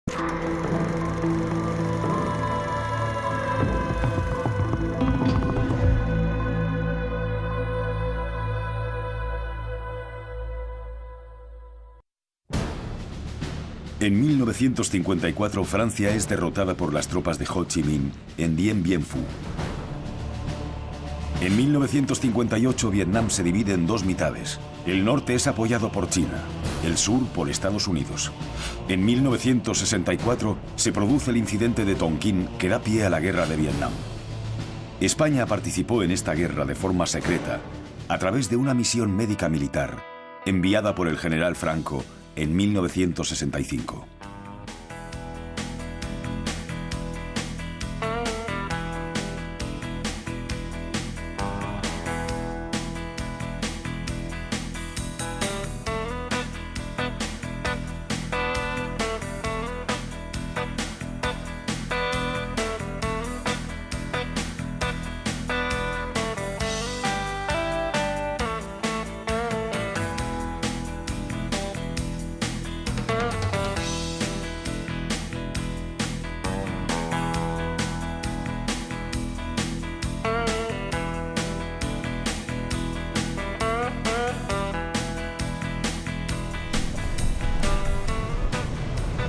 En 1954, Francia es derrotada por las tropas de Ho Chi Minh en Dien Bien Phu. En 1958, Vietnam se divide en dos mitades. El norte es apoyado por China, el sur por Estados Unidos. En 1964 se produce el incidente de Tonkin que da pie a la guerra de Vietnam. España participó en esta guerra de forma secreta a través de una misión médica militar enviada por el general Franco en 1965.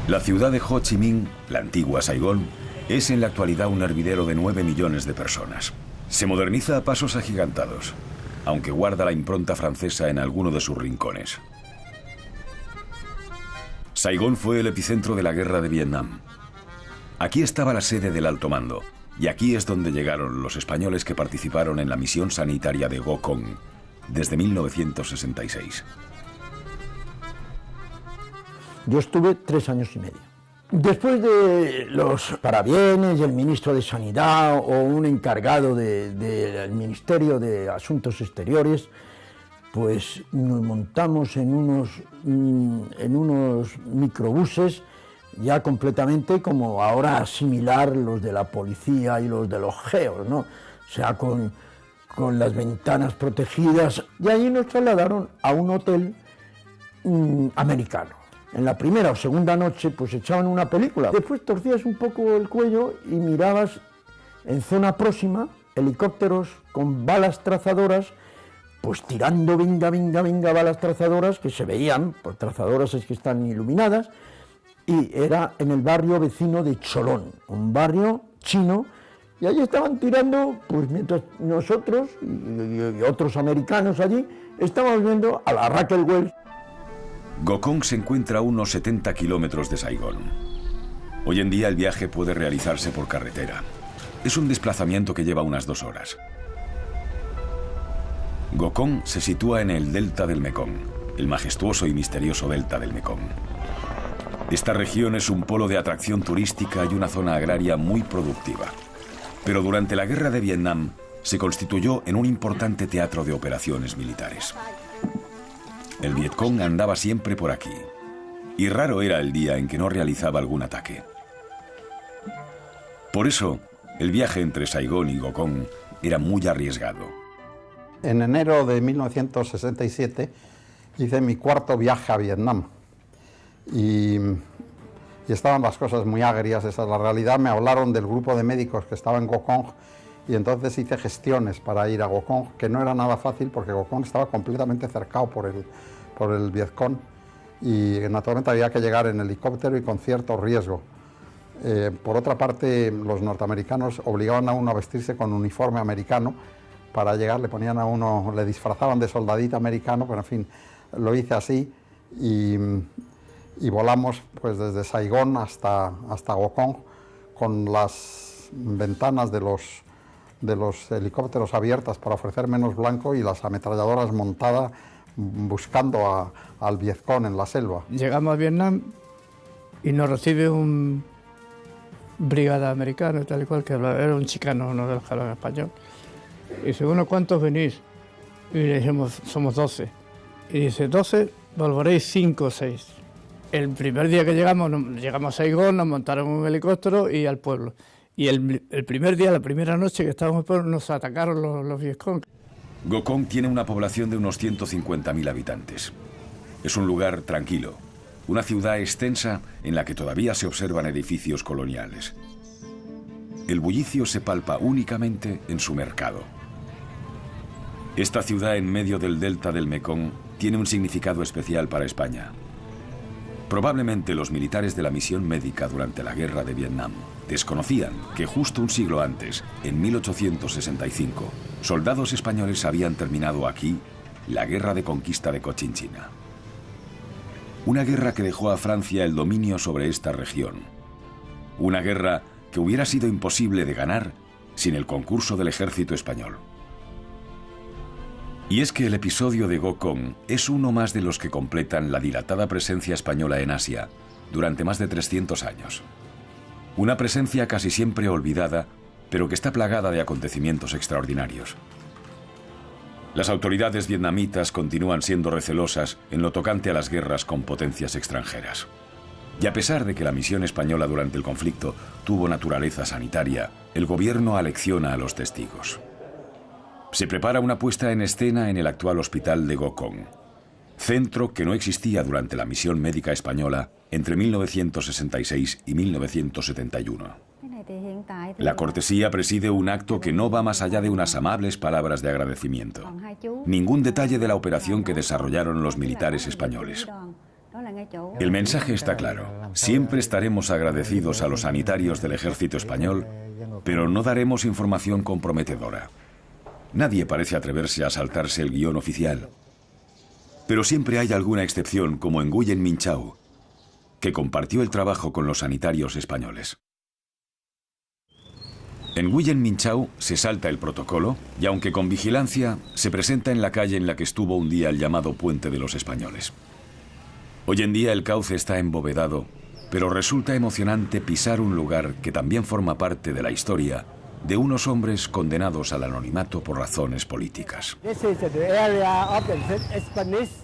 La ciudad de Ho Chi Minh, la antigua Saigón, es en la actualidad un hervidero de 9 millones de personas. Se moderniza a pasos agigantados, aunque guarda la impronta francesa en alguno de sus rincones. Saigón fue el epicentro de la guerra de Vietnam. Aquí estaba la sede del alto mando, y aquí es donde llegaron los españoles que participaron en la misión sanitaria de Go Cong desde 1966. Yo estuve 3 años y medio. Después de los parabienes del ministro de Sanidad o un encargado del Ministerio de Asuntos Exteriores, pues nos montamos en unos microbuses ya completamente como ahora similar los de la policía y los de los GEOs, ¿no? O sea, con las ventanas protegidas. Y allí nos trasladaron a un hotel americano. En la primera o segunda noche pues echaban una película. Después torcías un poco el cuello y mirabas en zona próxima helicópteros con balas trazadoras, pues tirando venga balas trazadoras que se veían, pues trazadoras es que están iluminadas, y era en el barrio vecino de Cholón, un barrio chino, y allí estaban tirando, pues mientras nosotros y otros americanos allí estábamos viendo a la Raquel Welch. Go Cong se encuentra a unos 70 kilómetros de Saigón. Hoy en día el viaje puede realizarse por carretera. Es un desplazamiento que lleva unas 2 horas. Go Cong se sitúa en el delta del Mekong, el majestuoso y misterioso delta del Mekong. Esta región es un polo de atracción turística y una zona agraria muy productiva. Pero durante la guerra de Vietnam se constituyó en un importante teatro de operaciones militares. El Vietcong andaba siempre por aquí, y raro era el día en que no realizaba algún ataque. Por eso, el viaje entre Saigón y Go Cong era muy arriesgado. En enero de 1967 hice mi 4º viaje a Vietnam, y estaban las cosas muy agrias, esa es la realidad. Me hablaron del grupo de médicos que estaba en Go Cong, y entonces hice gestiones para ir a Go Cong, que no era nada fácil porque Go Cong estaba completamente cercado por el Vietcong, y naturalmente había que llegar en helicóptero y con cierto riesgo. Por otra parte, los norteamericanos obligaban a uno a vestirse con uniforme americano para llegar, le ponían a uno, le disfrazaban de soldadito americano, pero en fin, lo hice así, y volamos pues desde Saigón hasta Go Cong con las ventanas de los helicópteros abiertas para ofrecer menos blanco y las ametralladoras montadas buscando al Vietcong en la selva. Llegamos a Vietnam y nos recibe un brigada americano, tal y cual, que hablaba, era un chicano, uno de los que hablaban español. Y dice, bueno, ¿cuántos venís? Y le dijimos, somos 12. Y dice, 12, volveréis 5 o 6. El primer día que llegamos a Saigón, nos montaron un helicóptero y al pueblo. Y el primer día, la primera noche que estábamos en el pueblo, nos atacaron los Vietcong. Go Cong tiene una población de unos 150.000 habitantes. Es un lugar tranquilo, una ciudad extensa en la que todavía se observan edificios coloniales. El bullicio se palpa únicamente en su mercado. Esta ciudad en medio del delta del Mekong tiene un significado especial para España. Probablemente los militares de la misión médica durante la guerra de Vietnam desconocían que justo un siglo antes, en 1865, soldados españoles habían terminado aquí la guerra de conquista de Cochinchina. Una guerra que dejó a Francia el dominio sobre esta región. Una guerra que hubiera sido imposible de ganar sin el concurso del ejército español. Y es que el episodio de Gokong es uno más de los que completan la dilatada presencia española en Asia durante más de 300 años. Una presencia casi siempre olvidada, pero que está plagada de acontecimientos extraordinarios. Las autoridades vietnamitas continúan siendo recelosas en lo tocante a las guerras con potencias extranjeras. Y a pesar de que la misión española durante el conflicto tuvo naturaleza sanitaria, el gobierno alecciona a los testigos. Se prepara una puesta en escena en el actual hospital de Gokong, centro que no existía durante la misión médica española entre 1966 y 1971. La cortesía preside un acto que no va más allá de unas amables palabras de agradecimiento. Ningún detalle de la operación que desarrollaron los militares españoles. El mensaje está claro. Siempre estaremos agradecidos a los sanitarios del ejército español, pero no daremos información comprometedora. Nadie parece atreverse a saltarse el guión oficial. Pero siempre hay alguna excepción, como en Nguyen Minh Chau, que compartió el trabajo con los sanitarios españoles. En Nguyen Minh Chau se salta el protocolo y, aunque con vigilancia, se presenta en la calle en la que estuvo un día el llamado Puente de los Españoles. Hoy en día el cauce está embovedado, pero resulta emocionante pisar un lugar que también forma parte de la historia de unos hombres condenados al anonimato por razones políticas.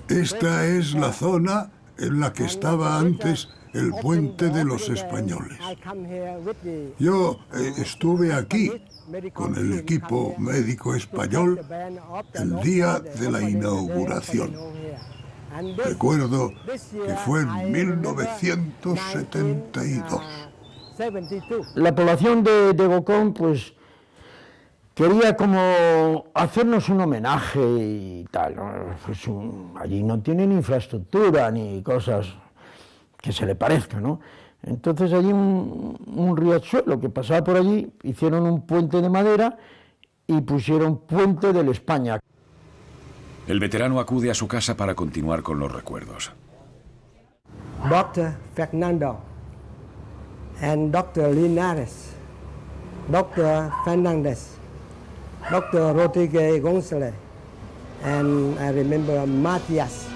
Esta es la zona en la que estaba antes el Puente de los Españoles. Yo estuve aquí con el equipo médico español el día de la inauguración. Recuerdo que fue en 1972. La población de Gokong pues quería como hacernos un homenaje y tal, ¿no? Pues allí no tienen infraestructura ni cosas que se le parezcan, ¿no? Entonces allí un riachuelo que pasaba por allí, hicieron un puente de madera y pusieron Puente de la España. El veterano acude a su casa para continuar con los recuerdos. Dr. Fernando and Dr. Linares, Dr. Fernandez, Dr. Rodriguez González, and I remember Matias.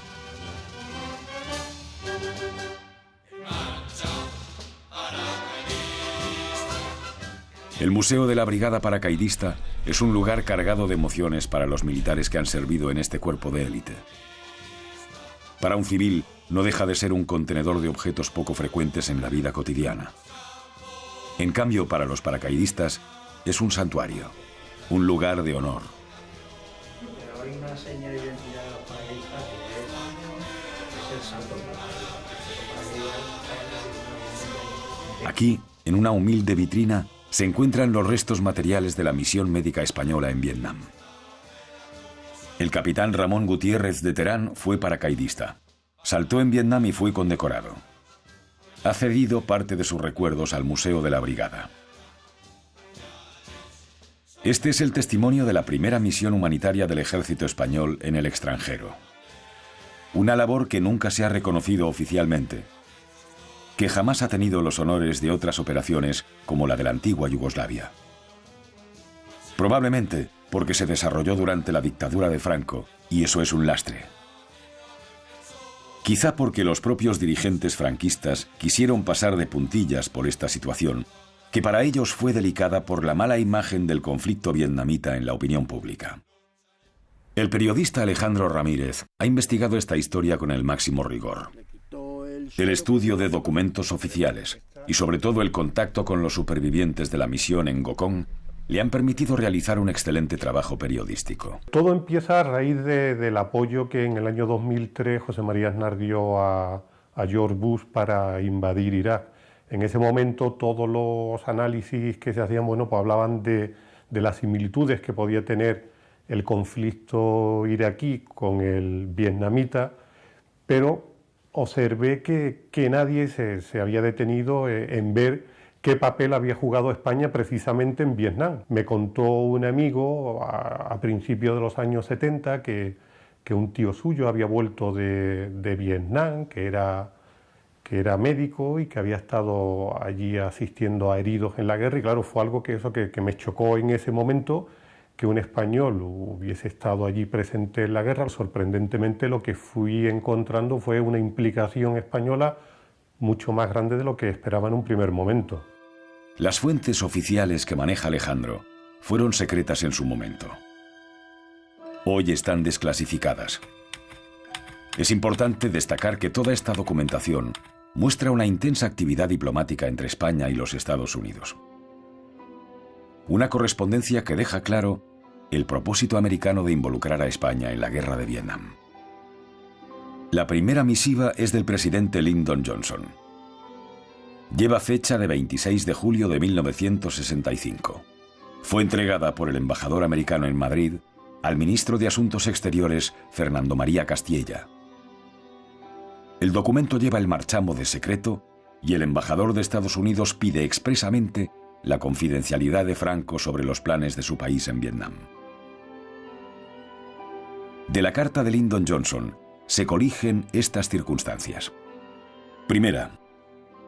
El Museo de la Brigada Paracaidista es un lugar cargado de emociones para los militares que han servido en este cuerpo de élite. Para un civil, no deja de ser un contenedor de objetos poco frecuentes en la vida cotidiana. En cambio, para los paracaidistas, es un santuario, un lugar de honor. Hay una seña de identidad de los paracaidistas que es el salto. Aquí, en una humilde vitrina, se encuentran los restos materiales de la misión médica española en Vietnam. El capitán Ramón Gutiérrez de Terán fue paracaidista. Saltó en Vietnam y fue condecorado. Ha cedido parte de sus recuerdos al Museo de la Brigada. Este es el testimonio de la primera misión humanitaria del ejército español en el extranjero. Una labor que nunca se ha reconocido oficialmente, que jamás ha tenido los honores de otras operaciones como la de la antigua Yugoslavia. Probablemente porque se desarrolló durante la dictadura de Franco, y eso es un lastre. Quizá porque los propios dirigentes franquistas quisieron pasar de puntillas por esta situación, que para ellos fue delicada por la mala imagen del conflicto vietnamita en la opinión pública. El periodista Alejandro Ramírez ha investigado esta historia con el máximo rigor. El estudio de documentos oficiales y sobre todo el contacto con los supervivientes de la misión en Gokong le han permitido realizar un excelente trabajo periodístico. Todo empieza a raíz del apoyo que en el año 2003 José María Aznar dio a a George Bush para invadir Irak. En ese momento todos los análisis que se hacían, bueno, pues hablaban de las similitudes que podía tener el conflicto iraquí con el vietnamita, pero observé que nadie se había detenido en ver qué papel había jugado España precisamente en Vietnam. Me contó un amigo a principios de los años 70 que un tío suyo había vuelto de Vietnam, que era médico y que había estado allí asistiendo a heridos en la guerra, y claro, fue algo que me chocó en ese momento, que un español hubiese estado allí presente en la guerra. Sorprendentemente lo que fui encontrando fue una implicación española mucho más grande de lo que esperaba en un primer momento. Las fuentes oficiales que maneja Alejandro fueron secretas en su momento. Hoy están desclasificadas. Es importante destacar que toda esta documentación muestra una intensa actividad diplomática entre España y los Estados Unidos. Una correspondencia que deja claro el propósito americano de involucrar a España en la guerra de Vietnam. La primera misiva es del presidente Lyndon Johnson. Lleva fecha de 26 de julio de 1965. Fue entregada por el embajador americano en Madrid al ministro de Asuntos Exteriores, Fernando María Castiella. El documento lleva el marchamo de secreto y el embajador de Estados Unidos pide expresamente la confidencialidad de Franco sobre los planes de su país en Vietnam. De la carta de Lyndon Johnson se coligen estas circunstancias. Primera,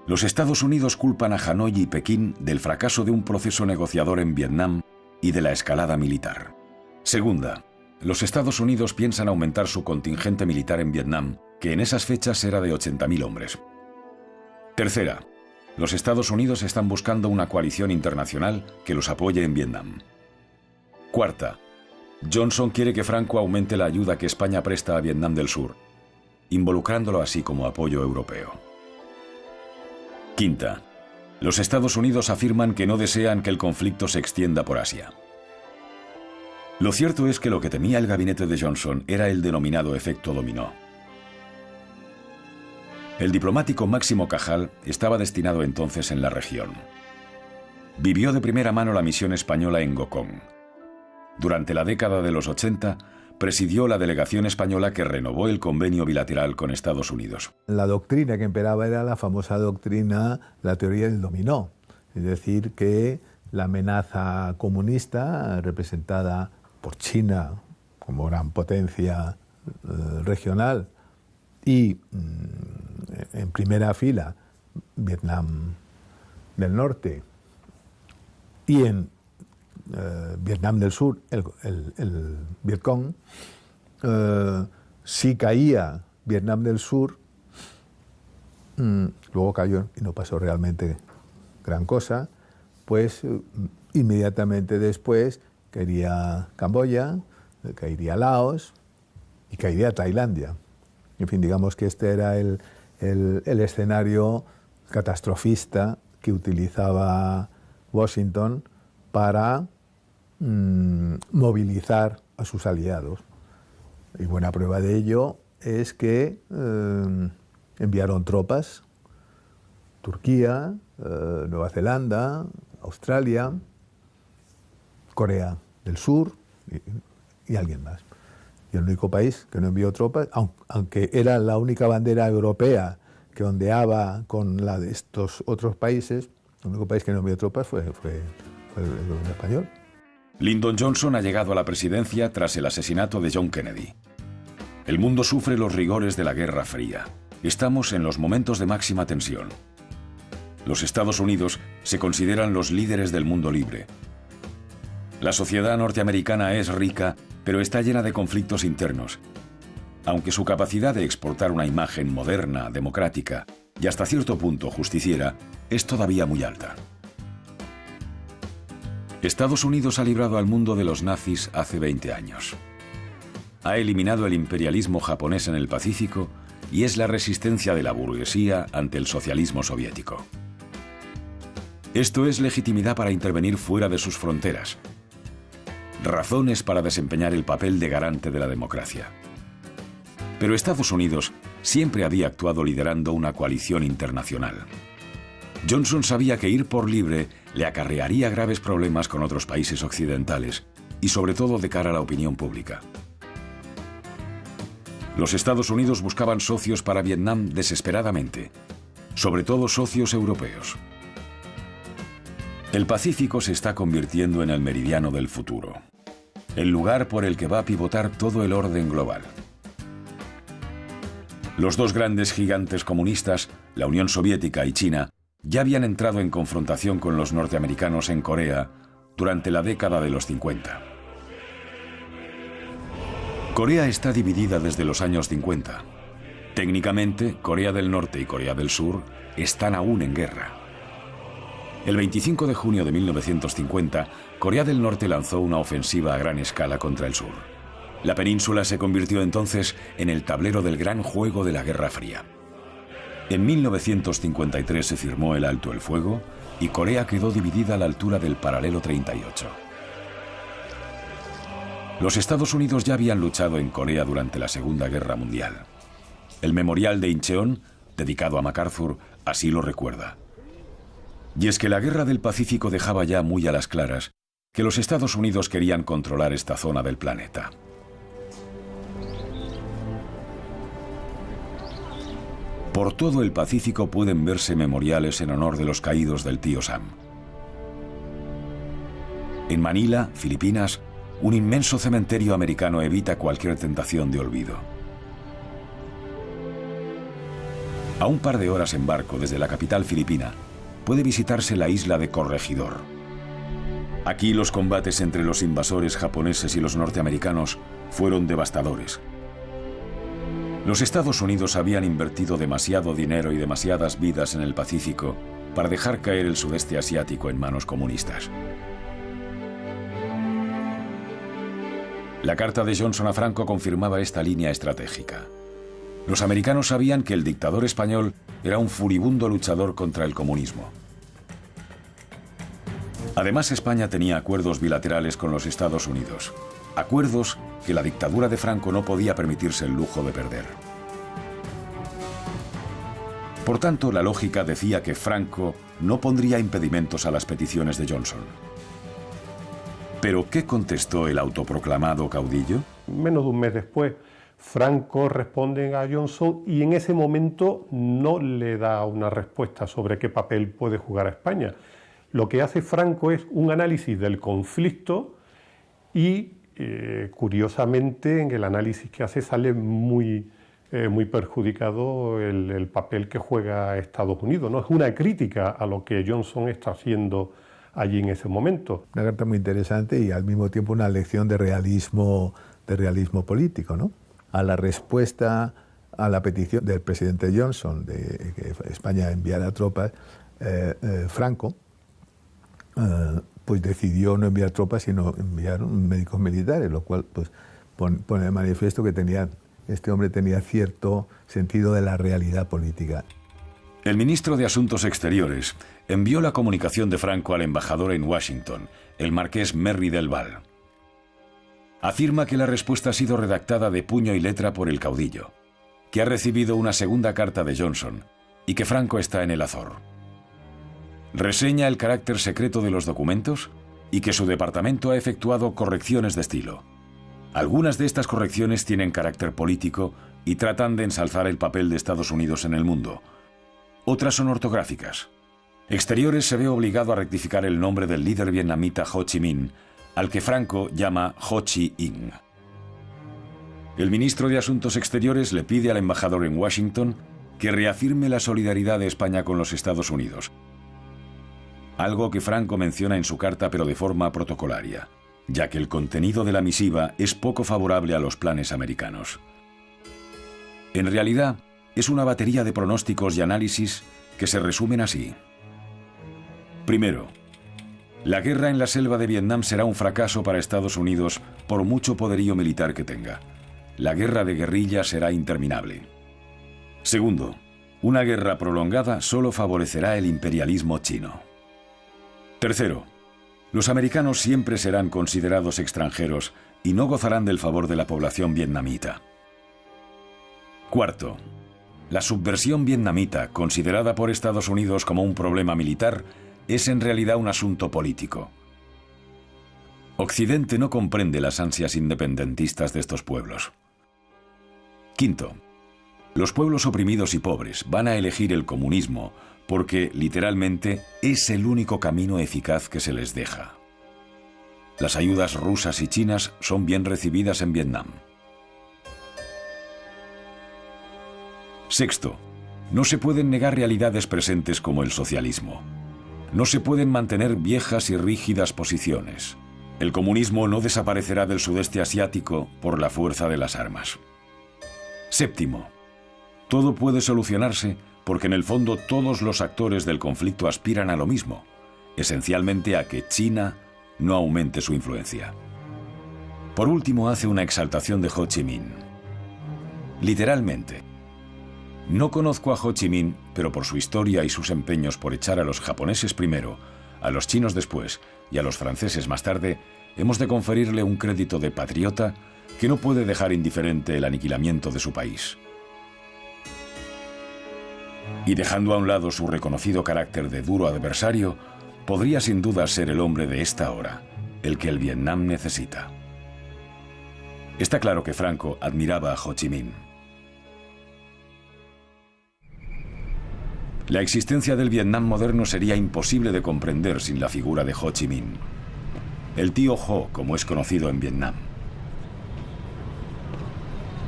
los Estados Unidos culpan a Hanoi y Pekín del fracaso de un proceso negociador en Vietnam y de la escalada militar. Segunda, los Estados Unidos piensan aumentar su contingente militar en Vietnam, que en esas fechas era de 80.000 hombres. Tercera, los Estados Unidos están buscando una coalición internacional que los apoye en Vietnam. Cuarta, Johnson quiere que Franco aumente la ayuda que España presta a Vietnam del Sur, involucrándolo así como apoyo europeo. Quinta, los Estados Unidos afirman que no desean que el conflicto se extienda por Asia. Lo cierto es que lo que temía el gabinete de Johnson era el denominado efecto dominó. El diplomático Máximo Cajal estaba destinado entonces en la región. Vivió de primera mano la misión española en Gokong. Durante la década de los 80, presidió la delegación española que renovó el convenio bilateral con Estados Unidos. La doctrina que imperaba era la famosa doctrina, la teoría del dominó. Es decir, que la amenaza comunista, representada por China como gran potencia regional, y en primera fila Vietnam del Norte, y en Vietnam del Sur, el Vietcong, si caía Vietnam del Sur, luego cayó y no pasó realmente gran cosa, pues inmediatamente después caería Camboya, caería Laos y caería Tailandia. En fin, digamos que este era el escenario catastrofista que utilizaba Washington para movilizar a sus aliados. Y buena prueba de ello es que enviaron tropas, Turquía, Nueva Zelanda, Australia, Corea del Sur y alguien más. Y el único país que no envió tropas, aunque era la única bandera europea que ondeaba con la de estos otros países, el único país que no envió tropas fue el gobierno español. Lyndon Johnson ha llegado a la presidencia tras el asesinato de John Kennedy. El mundo sufre los rigores de la Guerra Fría. Estamos en los momentos de máxima tensión. Los Estados Unidos se consideran los líderes del mundo libre. La sociedad norteamericana es rica, pero está llena de conflictos internos. Aunque su capacidad de exportar una imagen moderna, democrática y hasta cierto punto justiciera es todavía muy alta. Estados Unidos ha librado al mundo de los nazis hace 20 años. Ha eliminado el imperialismo japonés en el Pacífico y es la resistencia de la burguesía ante el socialismo soviético. Esto es legitimidad para intervenir fuera de sus fronteras. Razones para desempeñar el papel de garante de la democracia. Pero Estados Unidos siempre había actuado liderando una coalición internacional. Johnson sabía que ir por libre le acarrearía graves problemas con otros países occidentales y sobre todo de cara a la opinión pública. Los Estados Unidos buscaban socios para Vietnam desesperadamente, sobre todo socios europeos. El Pacífico se está convirtiendo en el meridiano del futuro, el lugar por el que va a pivotar todo el orden global. Los dos grandes gigantes comunistas, la Unión Soviética y China, ya habían entrado en confrontación con los norteamericanos en Corea durante la década de los 50. Corea está dividida desde los años 50. Técnicamente, Corea del Norte y Corea del Sur están aún en guerra. El 25 de junio de 1950, Corea del Norte lanzó una ofensiva a gran escala contra el sur. La península se convirtió entonces en el tablero del gran juego de la Guerra Fría. En 1953 se firmó el alto el fuego y Corea quedó dividida a la altura del paralelo 38. Los Estados Unidos ya habían luchado en Corea durante la Segunda Guerra Mundial. El memorial de Incheon, dedicado a MacArthur, así lo recuerda. Y es que la Guerra del Pacífico dejaba ya muy a las claras que los Estados Unidos querían controlar esta zona del planeta. Por todo el Pacífico pueden verse memoriales en honor de los caídos del tío Sam. En Manila, Filipinas, un inmenso cementerio americano evita cualquier tentación de olvido. A un par de horas en barco desde la capital filipina, puede visitarse la isla de Corregidor. Aquí los combates entre los invasores japoneses y los norteamericanos fueron devastadores. Los Estados Unidos habían invertido demasiado dinero y demasiadas vidas en el Pacífico para dejar caer el sudeste asiático en manos comunistas. La carta de Johnson a Franco confirmaba esta línea estratégica. Los americanos sabían que el dictador español era un furibundo luchador contra el comunismo. Además, España tenía acuerdos bilaterales con los Estados Unidos. Acuerdos que la dictadura de Franco no podía permitirse el lujo de perder. Por tanto, la lógica decía que Franco no pondría impedimentos a las peticiones de Johnson. ¿Pero qué contestó el autoproclamado caudillo? Menos de un mes después, Franco responde a Johnson y en ese momento no le da una respuesta sobre qué papel puede jugar a España. Lo que hace Franco es un análisis del conflicto y, curiosamente, en el análisis que hace sale muy perjudicado el papel que juega Estados Unidos, ¿no? Es una crítica a lo que Johnson está haciendo allí en ese momento. Una carta muy interesante y al mismo tiempo una lección de realismo político, ¿no? A la respuesta a la petición del presidente Johnson de que España enviara tropas, Franco pues decidió no enviar tropas sino enviar médicos militares, lo cual pues pone de manifiesto que este hombre tenía cierto sentido de la realidad política. El ministro de Asuntos Exteriores envió la comunicación de Franco al embajador en Washington, el marqués Merry del Val. Afirma que la respuesta ha sido redactada de puño y letra por el caudillo, que ha recibido una segunda carta de Johnson y que Franco está en el Azor. Reseña el carácter secreto de los documentos y que su departamento ha efectuado correcciones de estilo. Algunas de estas correcciones tienen carácter político y tratan de ensalzar el papel de Estados Unidos en el mundo. Otras son ortográficas. Exteriores se ve obligado a rectificar el nombre del líder vietnamita Ho Chi Minh, al que Franco llama Ho Chi Minh. El ministro de Asuntos Exteriores le pide al embajador en Washington que reafirme la solidaridad de España con los Estados Unidos, algo que Franco menciona en su carta pero de forma protocolaria, ya que el contenido de la misiva es poco favorable a los planes americanos. En realidad, es una batería de pronósticos y análisis que se resumen así. Primero, la guerra en la selva de Vietnam será un fracaso para Estados Unidos por mucho poderío militar que tenga. La guerra de guerrilla será interminable. Segundo, una guerra prolongada solo favorecerá el imperialismo chino. Tercero, los americanos siempre serán considerados extranjeros y no gozarán del favor de la población vietnamita. Cuarto, la subversión vietnamita, considerada por Estados Unidos como un problema militar, es en realidad un asunto político. Occidente no comprende las ansias independentistas de estos pueblos. Quinto, los pueblos oprimidos y pobres van a elegir el comunismo porque, literalmente, es el único camino eficaz que se les deja. Las ayudas rusas y chinas son bien recibidas en Vietnam. Sexto, no se pueden negar realidades presentes como el socialismo. No se pueden mantener viejas y rígidas posiciones. El comunismo no desaparecerá del sudeste asiático por la fuerza de las armas. Séptimo, todo puede solucionarse porque en el fondo todos los actores del conflicto aspiran a lo mismo, esencialmente a que China no aumente su influencia. Por último, hace una exaltación de Ho Chi Minh. Literalmente, no conozco a Ho Chi Minh, pero por su historia y sus empeños por echar a los japoneses primero, a los chinos después y a los franceses más tarde, hemos de conferirle un crédito de patriota que no puede dejar indiferente el aniquilamiento de su país. Y dejando a un lado su reconocido carácter de duro adversario, podría sin duda ser el hombre de esta hora, el que el Vietnam necesita. Está claro que Franco admiraba a Ho Chi Minh. La existencia del Vietnam moderno sería imposible de comprender sin la figura de Ho Chi Minh, el tío Ho, como es conocido en Vietnam.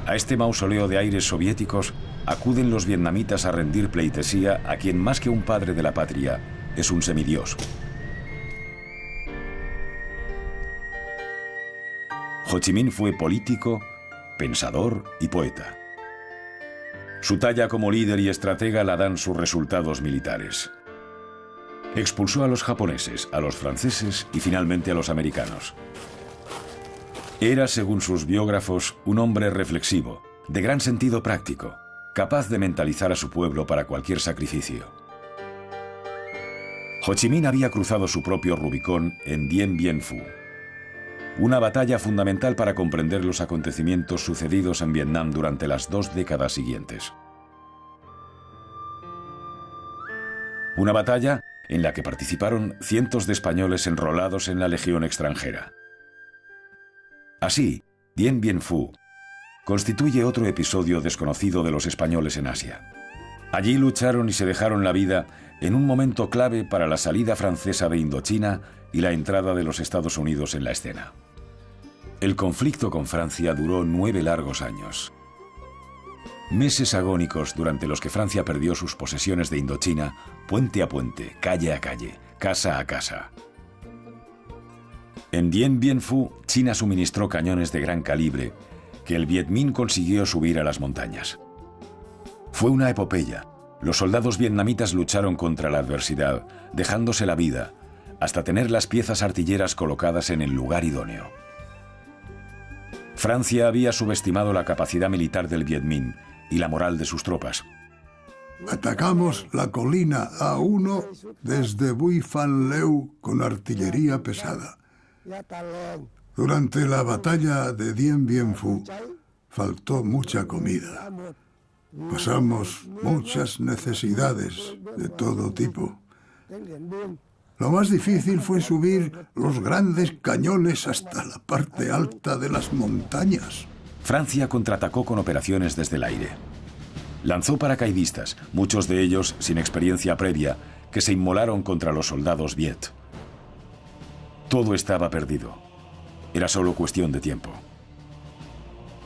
A este mausoleo de aires soviéticos acuden los vietnamitas a rendir pleitesía a quien más que un padre de la patria es un semidios. Ho Chi Minh fue político, pensador y poeta. Su talla como líder y estratega la dan sus resultados militares. Expulsó a los japoneses, a los franceses y finalmente a los americanos. Era, según sus biógrafos, un hombre reflexivo, de gran sentido práctico, capaz de mentalizar a su pueblo para cualquier sacrificio. Ho Chi Minh había cruzado su propio Rubicón en Dien Bien Phu, una batalla fundamental para comprender los acontecimientos sucedidos en Vietnam durante las 2 décadas siguientes. Una batalla en la que participaron cientos de españoles enrolados en la legión extranjera. Así, Dien Bien Phu constituye otro episodio desconocido de los españoles en Asia. Allí lucharon y se dejaron la vida en un momento clave para la salida francesa de Indochina y la entrada de los Estados Unidos en la escena. El conflicto con Francia duró 9 largos años. Meses agónicos durante los que Francia perdió sus posesiones de Indochina, puente a puente, calle a calle, casa a casa. En Dien Bien Phu, China suministró cañones de gran calibre que el Viet Minh consiguió subir a las montañas. Fue una epopeya. Los soldados vietnamitas lucharon contra la adversidad, dejándose la vida, hasta tener las piezas artilleras colocadas en el lugar idóneo. Francia había subestimado la capacidad militar del Viet Minh y la moral de sus tropas. Atacamos la colina A1 desde Bui Phan Leu con artillería pesada. Durante la batalla de Dien Bien Phu faltó mucha comida. Pasamos muchas necesidades de todo tipo. Lo más difícil fue subir los grandes cañones hasta la parte alta de las montañas. Francia contraatacó con operaciones desde el aire. Lanzó paracaidistas, muchos de ellos sin experiencia previa, que se inmolaron contra los soldados viet. Todo estaba perdido. Era solo cuestión de tiempo.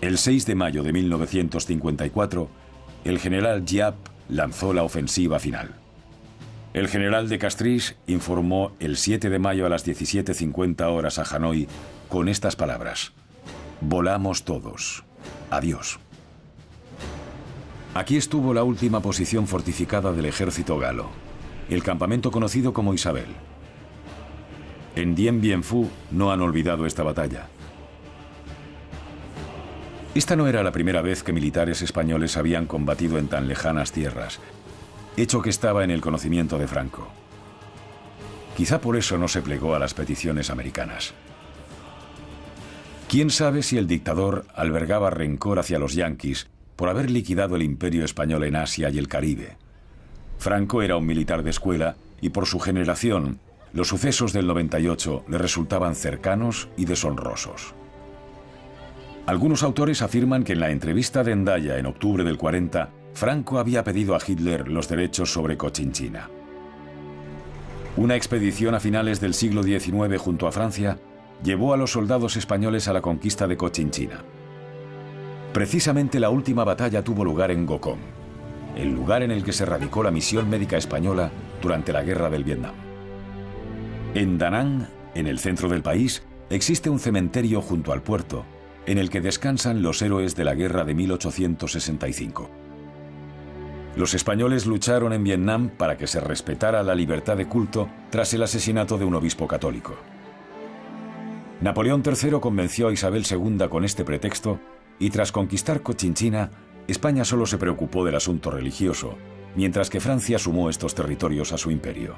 El 6 de mayo de 1954, el general Giap lanzó la ofensiva final. El general de Castries informó el 7 de mayo a las 17:50 horas a Hanoi con estas palabras: volamos todos. Adiós. Aquí estuvo la última posición fortificada del ejército galo, el campamento conocido como Isabel. En Dien Bien Phu no han olvidado esta batalla. Esta no era la primera vez que militares españoles habían combatido en tan lejanas tierras, hecho que estaba en el conocimiento de Franco. Quizá por eso no se plegó a las peticiones americanas. ¿Quién sabe si el dictador albergaba rencor hacia los yanquis por haber liquidado el imperio español en Asia y el Caribe. Franco era un militar de escuela y por su generación, los sucesos del 98 le resultaban cercanos y deshonrosos. Algunos autores afirman que en la entrevista de Hendaya en octubre del 40, Franco había pedido a Hitler los derechos sobre Cochinchina. Una expedición a finales del siglo XIX junto a Francia llevó a los soldados españoles a la conquista de Cochinchina. Precisamente la última batalla tuvo lugar en Gokong, el lugar en el que se radicó la misión médica española durante la Guerra del Vietnam. En Da Nang, en el centro del país, existe un cementerio junto al puerto, en el que descansan los héroes de la guerra de 1865. Los españoles lucharon en Vietnam para que se respetara la libertad de culto tras el asesinato de un obispo católico. Napoleón III convenció a Isabel II con este pretexto y tras conquistar Cochinchina, España solo se preocupó del asunto religioso, mientras que Francia sumó estos territorios a su imperio.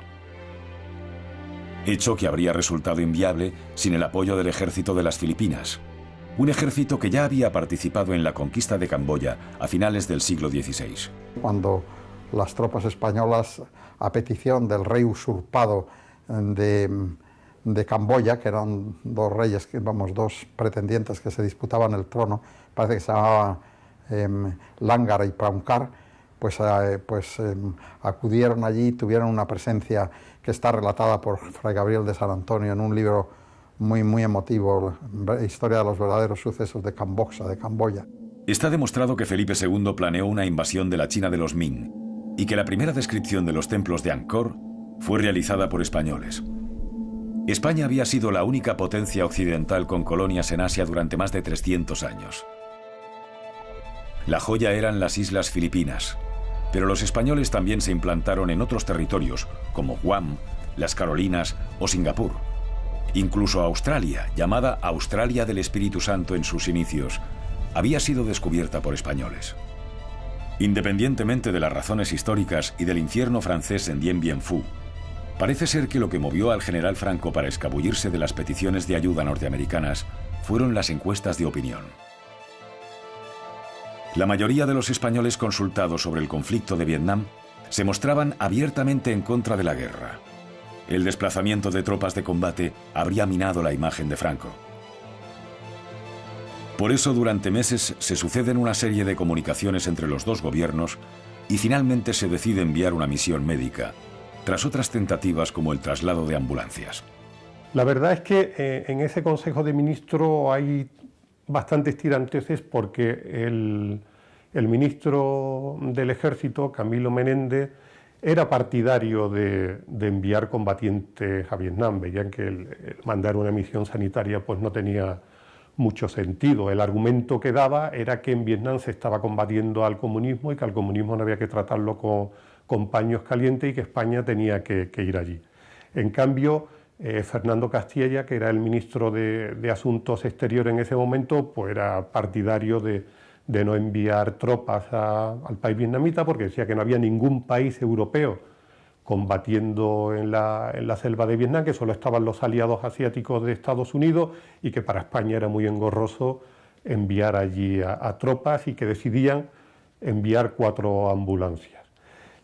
Hecho que habría resultado inviable sin el apoyo del ejército de las Filipinas, un ejército que ya había participado en la conquista de Camboya a finales del siglo XVI. Cuando las tropas españolas, a petición del rey usurpado de Camboya, que eran dos reyes, dos pretendientes que se disputaban el trono, parece que se llamaban Langar y Prauncar, acudieron allí y tuvieron una presencia que está relatada por Fray Gabriel de San Antonio en un libro muy emotivo, Historia de los verdaderos sucesos de Camboxa, de Camboya. Está demostrado que Felipe II planeó una invasión de la China de los Ming y que la primera descripción de los templos de Angkor fue realizada por españoles. España había sido la única potencia occidental con colonias en Asia durante más de 300 años. La joya eran las islas Filipinas, pero los españoles también se implantaron en otros territorios como Guam, las Carolinas o Singapur. Incluso Australia, llamada Australia del Espíritu Santo en sus inicios, había sido descubierta por españoles. Independientemente de las razones históricas y del infierno francés en Dien Bien Phu, parece ser que lo que movió al general Franco para escabullirse de las peticiones de ayuda norteamericanas fueron las encuestas de opinión. La mayoría de los españoles consultados sobre el conflicto de Vietnam se mostraban abiertamente en contra de la guerra. El desplazamiento de tropas de combate habría minado la imagen de Franco. Por eso, durante meses se suceden una serie de comunicaciones entre los dos gobiernos y finalmente se decide enviar una misión médica, tras otras tentativas como el traslado de ambulancias. La verdad es que en ese Consejo de Ministros hay bastantes tiranteses porque el ministro del Ejército, Camilo Menéndez, era partidario de enviar combatientes a Vietnam. Veían que el mandar una misión sanitaria pues no tenía mucho sentido. El argumento que daba era que en Vietnam se estaba combatiendo al comunismo y que al comunismo no había que tratarlo con paños calientes y que España tenía que ir allí. En cambio, Fernando Castilla, que era el ministro de Asuntos Exteriores en ese momento, pues era partidario de no enviar tropas al país vietnamita porque decía que no había ningún país europeo combatiendo en la selva de Vietnam, que solo estaban los aliados asiáticos de Estados Unidos y que para España era muy engorroso enviar allí a tropas y que decidían enviar 4 ambulancias.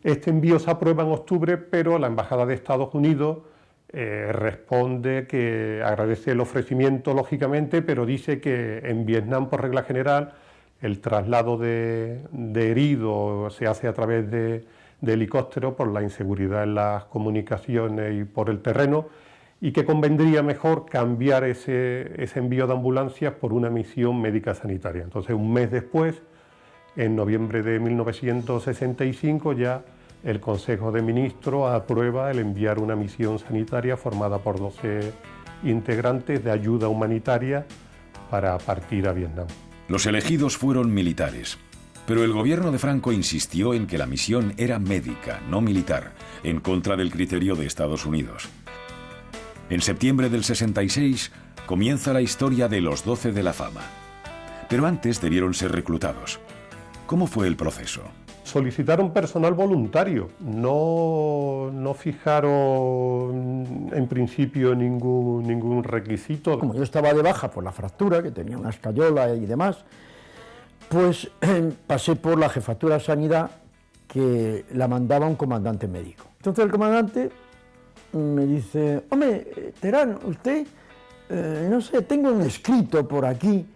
Este envío se aprueba en octubre, pero la Embajada de Estados Unidos responde que agradece el ofrecimiento, lógicamente, pero dice que en Vietnam, por regla general, el traslado de heridos se hace a través de helicóptero por la inseguridad en las comunicaciones y por el terreno, y que convendría mejor cambiar ese envío de ambulancias por una misión médica sanitaria. Entonces, un mes después, en noviembre de 1965, ya el Consejo de Ministros aprueba el enviar una misión sanitaria formada por 12 integrantes de ayuda humanitaria para partir a Vietnam. Los elegidos fueron militares, pero el gobierno de Franco insistió en que la misión era médica, no militar, en contra del criterio de Estados Unidos. En septiembre del 66 comienza la historia de los 12 de la fama, pero antes debieron ser reclutados. ¿Cómo fue el proceso? Solicitaron personal voluntario, no fijaron en principio ningún requisito. Como yo estaba de baja por la fractura, que tenía una escayola y demás, después pasé por la jefatura de sanidad, que la mandaba un comandante médico. Entonces el comandante me dice: hombre, Terán, usted, no sé, tengo un escrito por aquí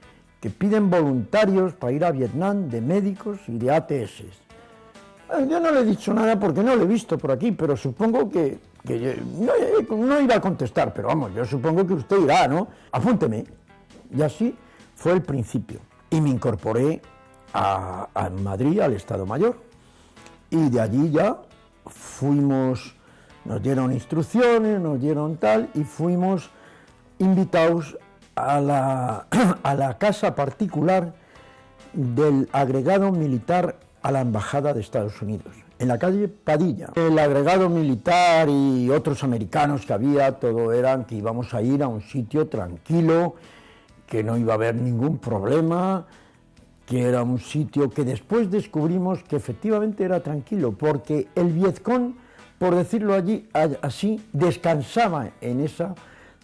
que piden voluntarios para ir a Vietnam de médicos y de ATS. Yo no le he dicho nada porque no lo he visto por aquí, pero supongo que no iba a contestar, pero vamos, yo supongo que usted irá, ¿no? Apúnteme. Y así fue el principio. Y me incorporé a Madrid, al Estado Mayor. Y de allí ya nos dieron instrucciones, nos dieron tal, y fuimos invitados a la casa particular del agregado militar a la Embajada de Estados Unidos, en la calle Padilla. El agregado militar y otros americanos que había, todo eran que íbamos a ir a un sitio tranquilo, que no iba a haber ningún problema, que era un sitio que después descubrimos que efectivamente era tranquilo, porque el Vietcong, por decirlo así, descansaba en esa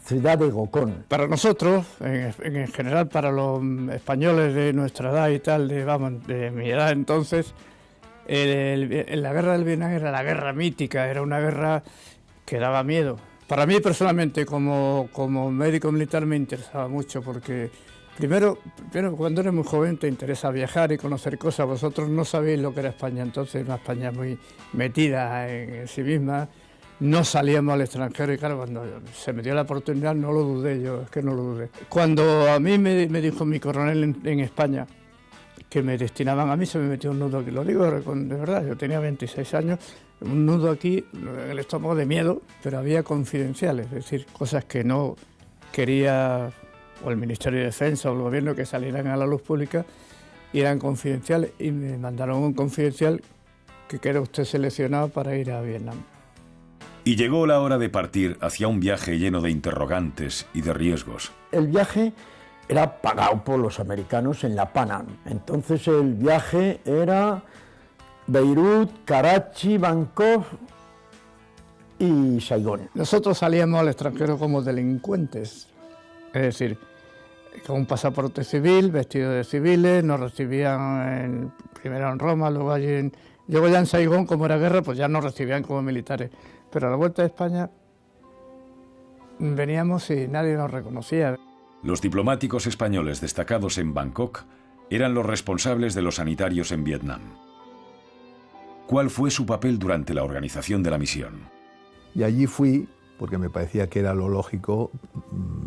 ciudad de Ngo Con. Para nosotros, en general para los españoles de nuestra edad y tal, de mi edad entonces, la guerra del Vietnam era la guerra mítica, era una guerra que daba miedo. Para mí personalmente, como médico militar, me interesaba mucho porque primero cuando eres muy joven te interesa viajar y conocer cosas. Vosotros no sabéis lo que era España entonces, una España muy metida en sí misma. No salíamos al extranjero y claro, cuando se me dio la oportunidad no lo dudé, es que no lo dudé. Cuando a mí me dijo mi coronel en España que me destinaban a mí, se me metió un nudo aquí, lo digo de verdad, yo tenía 26 años, un nudo aquí en el estómago de miedo, pero había confidenciales, es decir, cosas que no quería o el Ministerio de Defensa o el gobierno que salieran a la luz pública y eran confidenciales, y me mandaron un confidencial que queda usted seleccionado para ir a Vietnam. Y llegó la hora de partir hacia un viaje lleno de interrogantes y de riesgos. El viaje era pagado por los americanos en la Pan Am. Entonces el viaje era Beirut, Karachi, Bangkok y Saigón. Nosotros salíamos al extranjero como delincuentes, es decir, con un pasaporte civil, vestidos de civiles, nos recibían primero en Roma, luego ya en Saigón, como era guerra, pues ya nos recibían como militares. Pero a la vuelta de España veníamos y nadie nos reconocía. Los diplomáticos españoles destacados en Bangkok eran los responsables de los sanitarios en Vietnam. ¿Cuál fue su papel durante la organización de la misión? Y allí fui, porque me parecía que era lo lógico,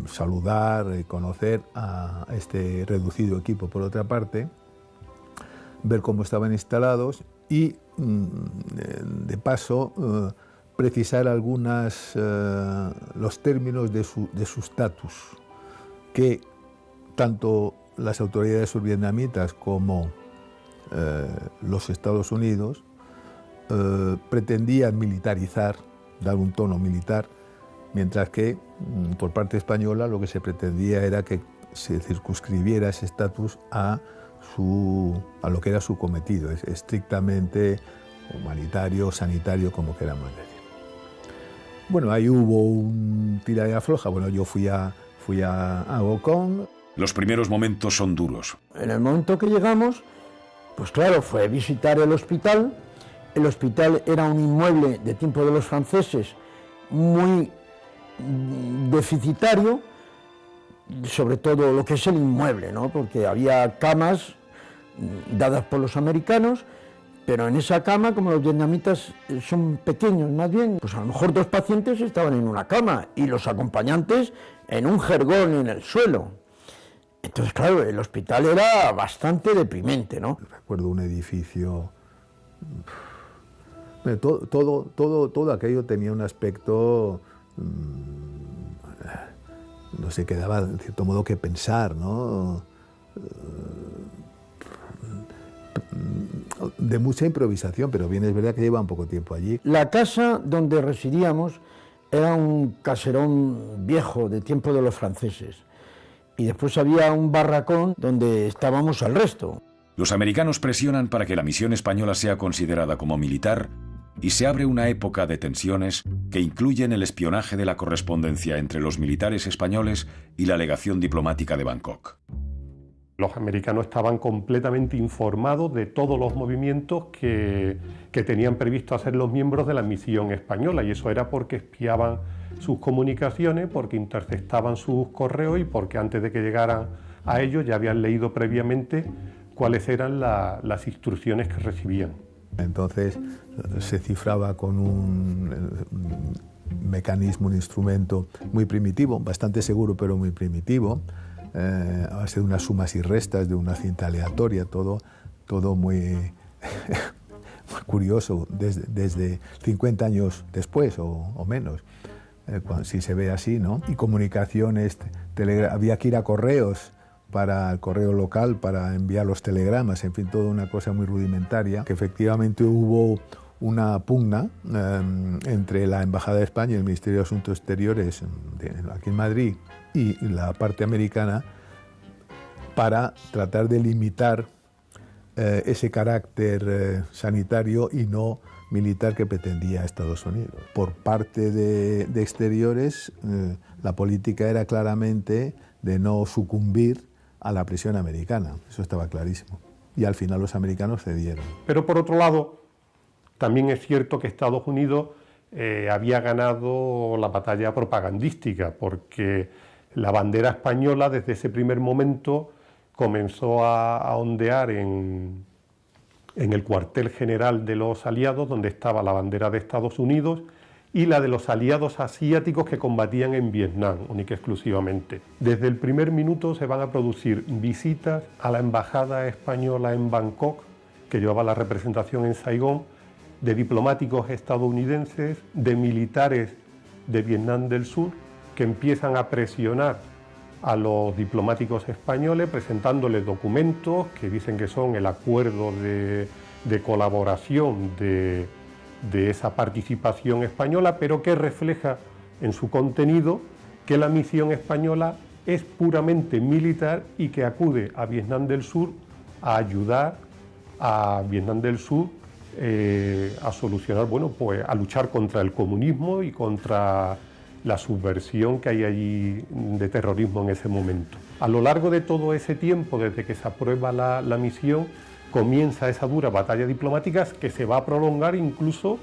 saludar, conocer a este reducido equipo por otra parte, ver cómo estaban instalados y, de paso, precisar los términos de su estatus, que tanto las autoridades survietnamitas como los Estados Unidos pretendían militarizar, dar un tono militar, mientras que por parte española lo que se pretendía era que se circunscribiera ese estatus a lo que era su cometido, estrictamente humanitario, sanitario, como queramos decir. Bueno, ahí hubo un tira y afloja. Bueno, yo fui a Ngo Con. Los primeros momentos son duros. En el momento que llegamos, pues claro, fue visitar el hospital. El hospital era un inmueble de tiempo de los franceses muy deficitario, sobre todo lo que es el inmueble, ¿no? Porque había camas dadas por los americanos, pero en esa cama, como los vietnamitas son pequeños más bien, pues a lo mejor 2 pacientes estaban en una cama y los acompañantes en un jergón en el suelo. Entonces, claro, el hospital era bastante deprimente, ¿no? Recuerdo un edificio... Todo aquello tenía un aspecto... no sé, que daba en cierto modo que pensar, ¿no? De mucha improvisación, pero bien es verdad que lleva un poco tiempo allí. La casa donde residíamos era un caserón viejo de tiempo de los franceses y después había un barracón donde estábamos al resto. Los americanos presionan para que la misión española sea considerada como militar y se abre una época de tensiones que incluyen el espionaje de la correspondencia entre los militares españoles y la legación diplomática de Bangkok. Los americanos estaban completamente informados de todos los movimientos que tenían previsto hacer los miembros de la misión española, y eso era porque espiaban sus comunicaciones, porque interceptaban sus correos y porque antes de que llegaran a ellos ya habían leído previamente cuáles eran las instrucciones que recibían. Entonces se cifraba con un mecanismo, un instrumento muy primitivo, bastante seguro pero muy primitivo, a base de unas sumas y restas, de una cinta aleatoria, todo muy, muy curioso desde 50 años después o menos, si se ve así, ¿no? Y comunicaciones, había que ir a correos, para el correo local, para enviar los telegramas, en fin, toda una cosa muy rudimentaria, que efectivamente hubo una pugna entre la Embajada de España y el Ministerio de Asuntos Exteriores aquí en Madrid y la parte americana para tratar de limitar ese carácter sanitario y no militar que pretendía Estados Unidos. Por parte de Exteriores, la política era claramente de no sucumbir a la presión americana, eso estaba clarísimo. Y al final los americanos cedieron. Pero por otro lado, también es cierto que Estados Unidos había ganado la batalla propagandística, porque la bandera española desde ese primer momento comenzó a ondear en el cuartel general de los aliados, donde estaba la bandera de Estados Unidos y la de los aliados asiáticos que combatían en Vietnam, única y exclusivamente. Desde el primer minuto se van a producir visitas a la embajada española en Bangkok, que llevaba la representación en Saigón, de diplomáticos estadounidenses, de militares de Vietnam del Sur, que empiezan a presionar a los diplomáticos españoles presentándoles documentos que dicen que son el acuerdo de colaboración de esa participación española, pero que refleja en su contenido que la misión española es puramente militar y que acude a Vietnam del Sur a ayudar a Vietnam del Sur a solucionar, bueno, pues a luchar contra el comunismo y contra la subversión que hay allí de terrorismo en ese momento. A lo largo de todo ese tiempo, desde que se aprueba la misión, comienza esa dura batalla diplomática que se va a prolongar incluso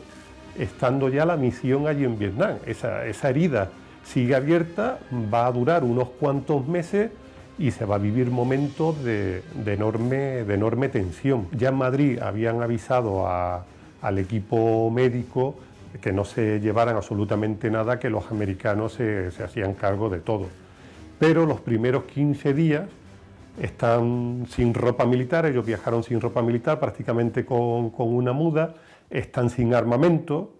estando ya la misión allí en Vietnam. Esa herida sigue abierta, va a durar unos cuantos meses y se va a vivir momentos de enorme tensión. Ya en Madrid habían avisado al equipo médico que no se llevaran absolutamente nada, que los americanos se hacían cargo de todo. Pero los primeros 15 días están sin ropa militar, ellos viajaron sin ropa militar, prácticamente con una muda, están sin armamento,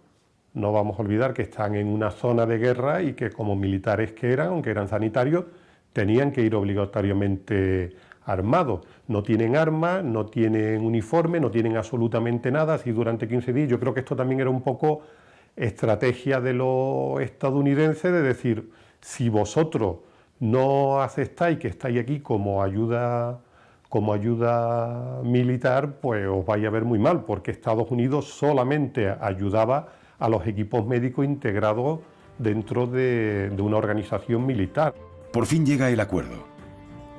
no vamos a olvidar que están en una zona de guerra y que como militares que eran, aunque eran sanitarios, tenían que ir obligatoriamente armados. No tienen armas, no tienen uniforme, no tienen absolutamente nada, así durante 15 días. Yo creo que esto también era un poco estrategia de los estadounidenses de decir, si vosotros no aceptáis que estáis aquí como ayuda militar, pues os vais a ver muy mal, porque Estados Unidos solamente ayudaba a los equipos médicos integrados dentro de una organización militar. Por fin llega el acuerdo,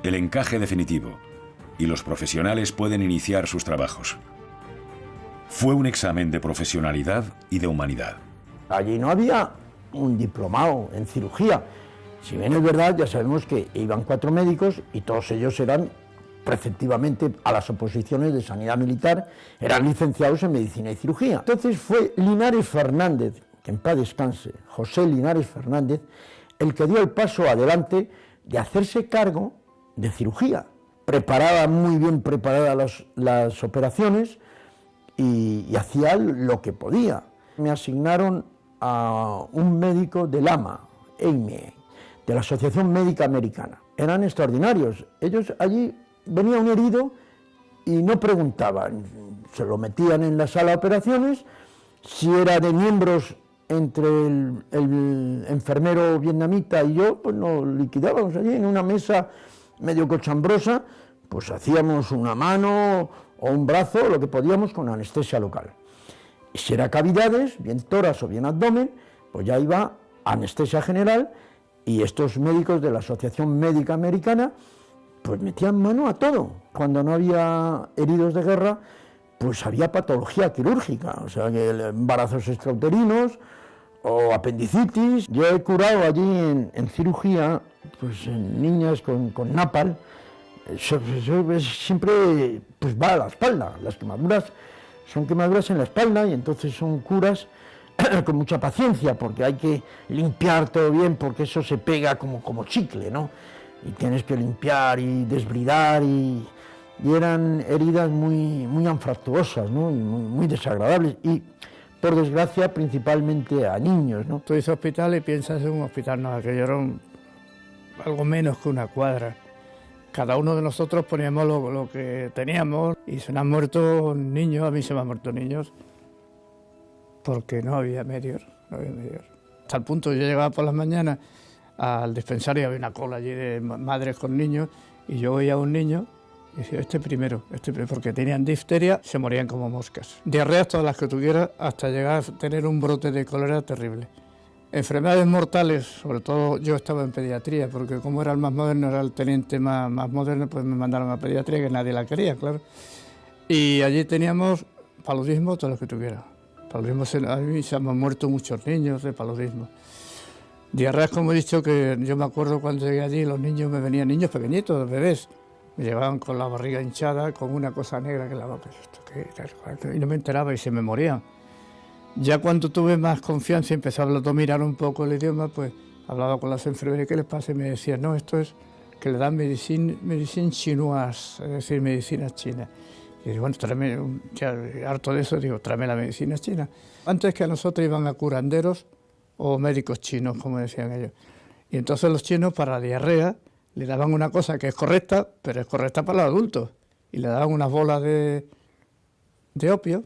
el encaje definitivo, y los profesionales pueden iniciar sus trabajos. Fue un examen de profesionalidad y de humanidad. Allí no había un diplomado en cirugía. Si bien es verdad, ya sabemos que iban 4 médicos y todos ellos eran preceptivamente a las oposiciones de sanidad militar, eran licenciados en medicina y cirugía. Entonces fue Linares Fernández, que en paz descanse, José Linares Fernández, el que dio el paso adelante de hacerse cargo de cirugía. Preparaba muy bien preparadas las operaciones y hacía lo que podía. Me asignaron a un médico del AMA, EIME, de la Asociación Médica Americana. Eran extraordinarios. Ellos allí venía un herido y no preguntaban, se lo metían en la sala de operaciones, si era de miembros entre el enfermero vietnamita y yo, pues nos liquidábamos allí en una mesa medio cochambrosa, pues hacíamos una mano o un brazo, lo que podíamos, con anestesia local. Y si era cavidades, bien tórax o bien abdomen, pues ya iba anestesia general, y estos médicos de la Asociación Médica Americana pues metían mano a todo. Cuando no había heridos de guerra, pues había patología quirúrgica, o sea, que embarazos extrauterinos o apendicitis. Yo he curado allí en cirugía, pues en niñas con nápal. Eso siempre pues va a la espalda. Las quemaduras son quemaduras en la espalda y entonces son curas con mucha paciencia, porque hay que limpiar todo bien, porque eso se pega como chicle, ¿no? Y tienes que limpiar y desbridar y eran heridas muy anfractuosas, ¿no? Y muy desagradables y, por desgracia, principalmente a niños, ¿no? Tú dices hospital y piensas en un hospital, no, aquello era algo menos que una cuadra. Cada uno de nosotros poníamos lo que teníamos y se nos han muerto niños, a mí se me han muerto niños, porque no había medios. Hasta el punto yo llegaba por las mañanas al dispensario y había una cola allí de madres con niños y yo veía a un niño y decía, este primero, porque tenían difteria, se morían como moscas. Diarreas todas las que tuvieras hasta llegar a tener un brote de cólera terrible. Enfermedades mortales, sobre todo yo estaba en pediatría, porque como era el más moderno, era el teniente más moderno, pues me mandaron a pediatría, que nadie la quería, claro. Y allí teníamos paludismo, todo lo que tuviera. Paludismo, a mí se han muerto muchos niños de paludismo. Diarreas, como he dicho, que yo me acuerdo cuando llegué allí, los niños me venían, niños pequeñitos, bebés, me llevaban con la barriga hinchada, con una cosa negra que en la boca, y no me enteraba y se me morían. Ya cuando tuve más confianza y empecé a dominar un poco el idioma, pues hablaba con las enfermeras, ¿qué les pasa? Y me decían, no, esto es que le dan medicina chinoise, es decir, medicina china. Y digo, bueno, tráeme, ya harto de eso, digo, tráeme la medicina china. Antes que a nosotros iban a curanderos o médicos chinos, como decían ellos. Y entonces los chinos, para la diarrea, le daban una cosa que es correcta, pero es correcta para los adultos. Y le daban unas bolas de opio,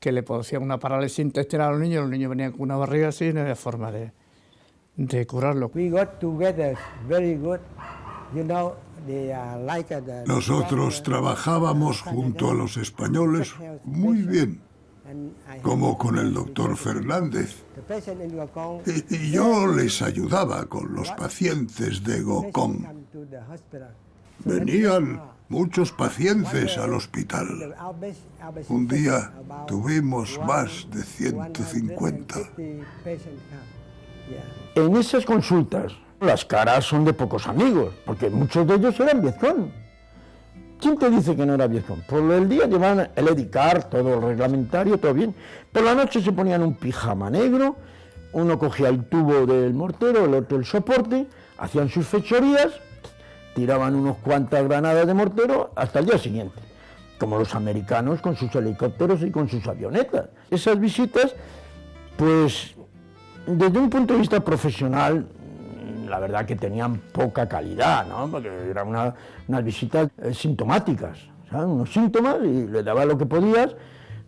que le producían una parálisis intestinal a los niños venían con una barriga así y no había forma de curarlo. Nosotros trabajábamos junto a los españoles muy bien, como con el doctor Fernández. Y yo les ayudaba con los pacientes de Gokong. Venían muchos pacientes al hospital. Un día tuvimos más de 150. En esas consultas, las caras son de pocos amigos, porque muchos de ellos eran Vietcong. ¿Quién te dice que no era Vietcong? Por el día llevaban el EDICAR, todo el reglamentario, todo bien. Por la noche se ponían un pijama negro, uno cogía el tubo del mortero, el otro el soporte, hacían sus fechorías, tiraban unos cuantas granadas de mortero hasta el día siguiente, como los americanos con sus helicópteros y con sus avionetas. Esas visitas, pues, desde un punto de vista profesional, la verdad que tenían poca calidad, ¿no? Porque eran unas visitas sintomáticas, ¿sabes? Unos síntomas y le dabas lo que podías,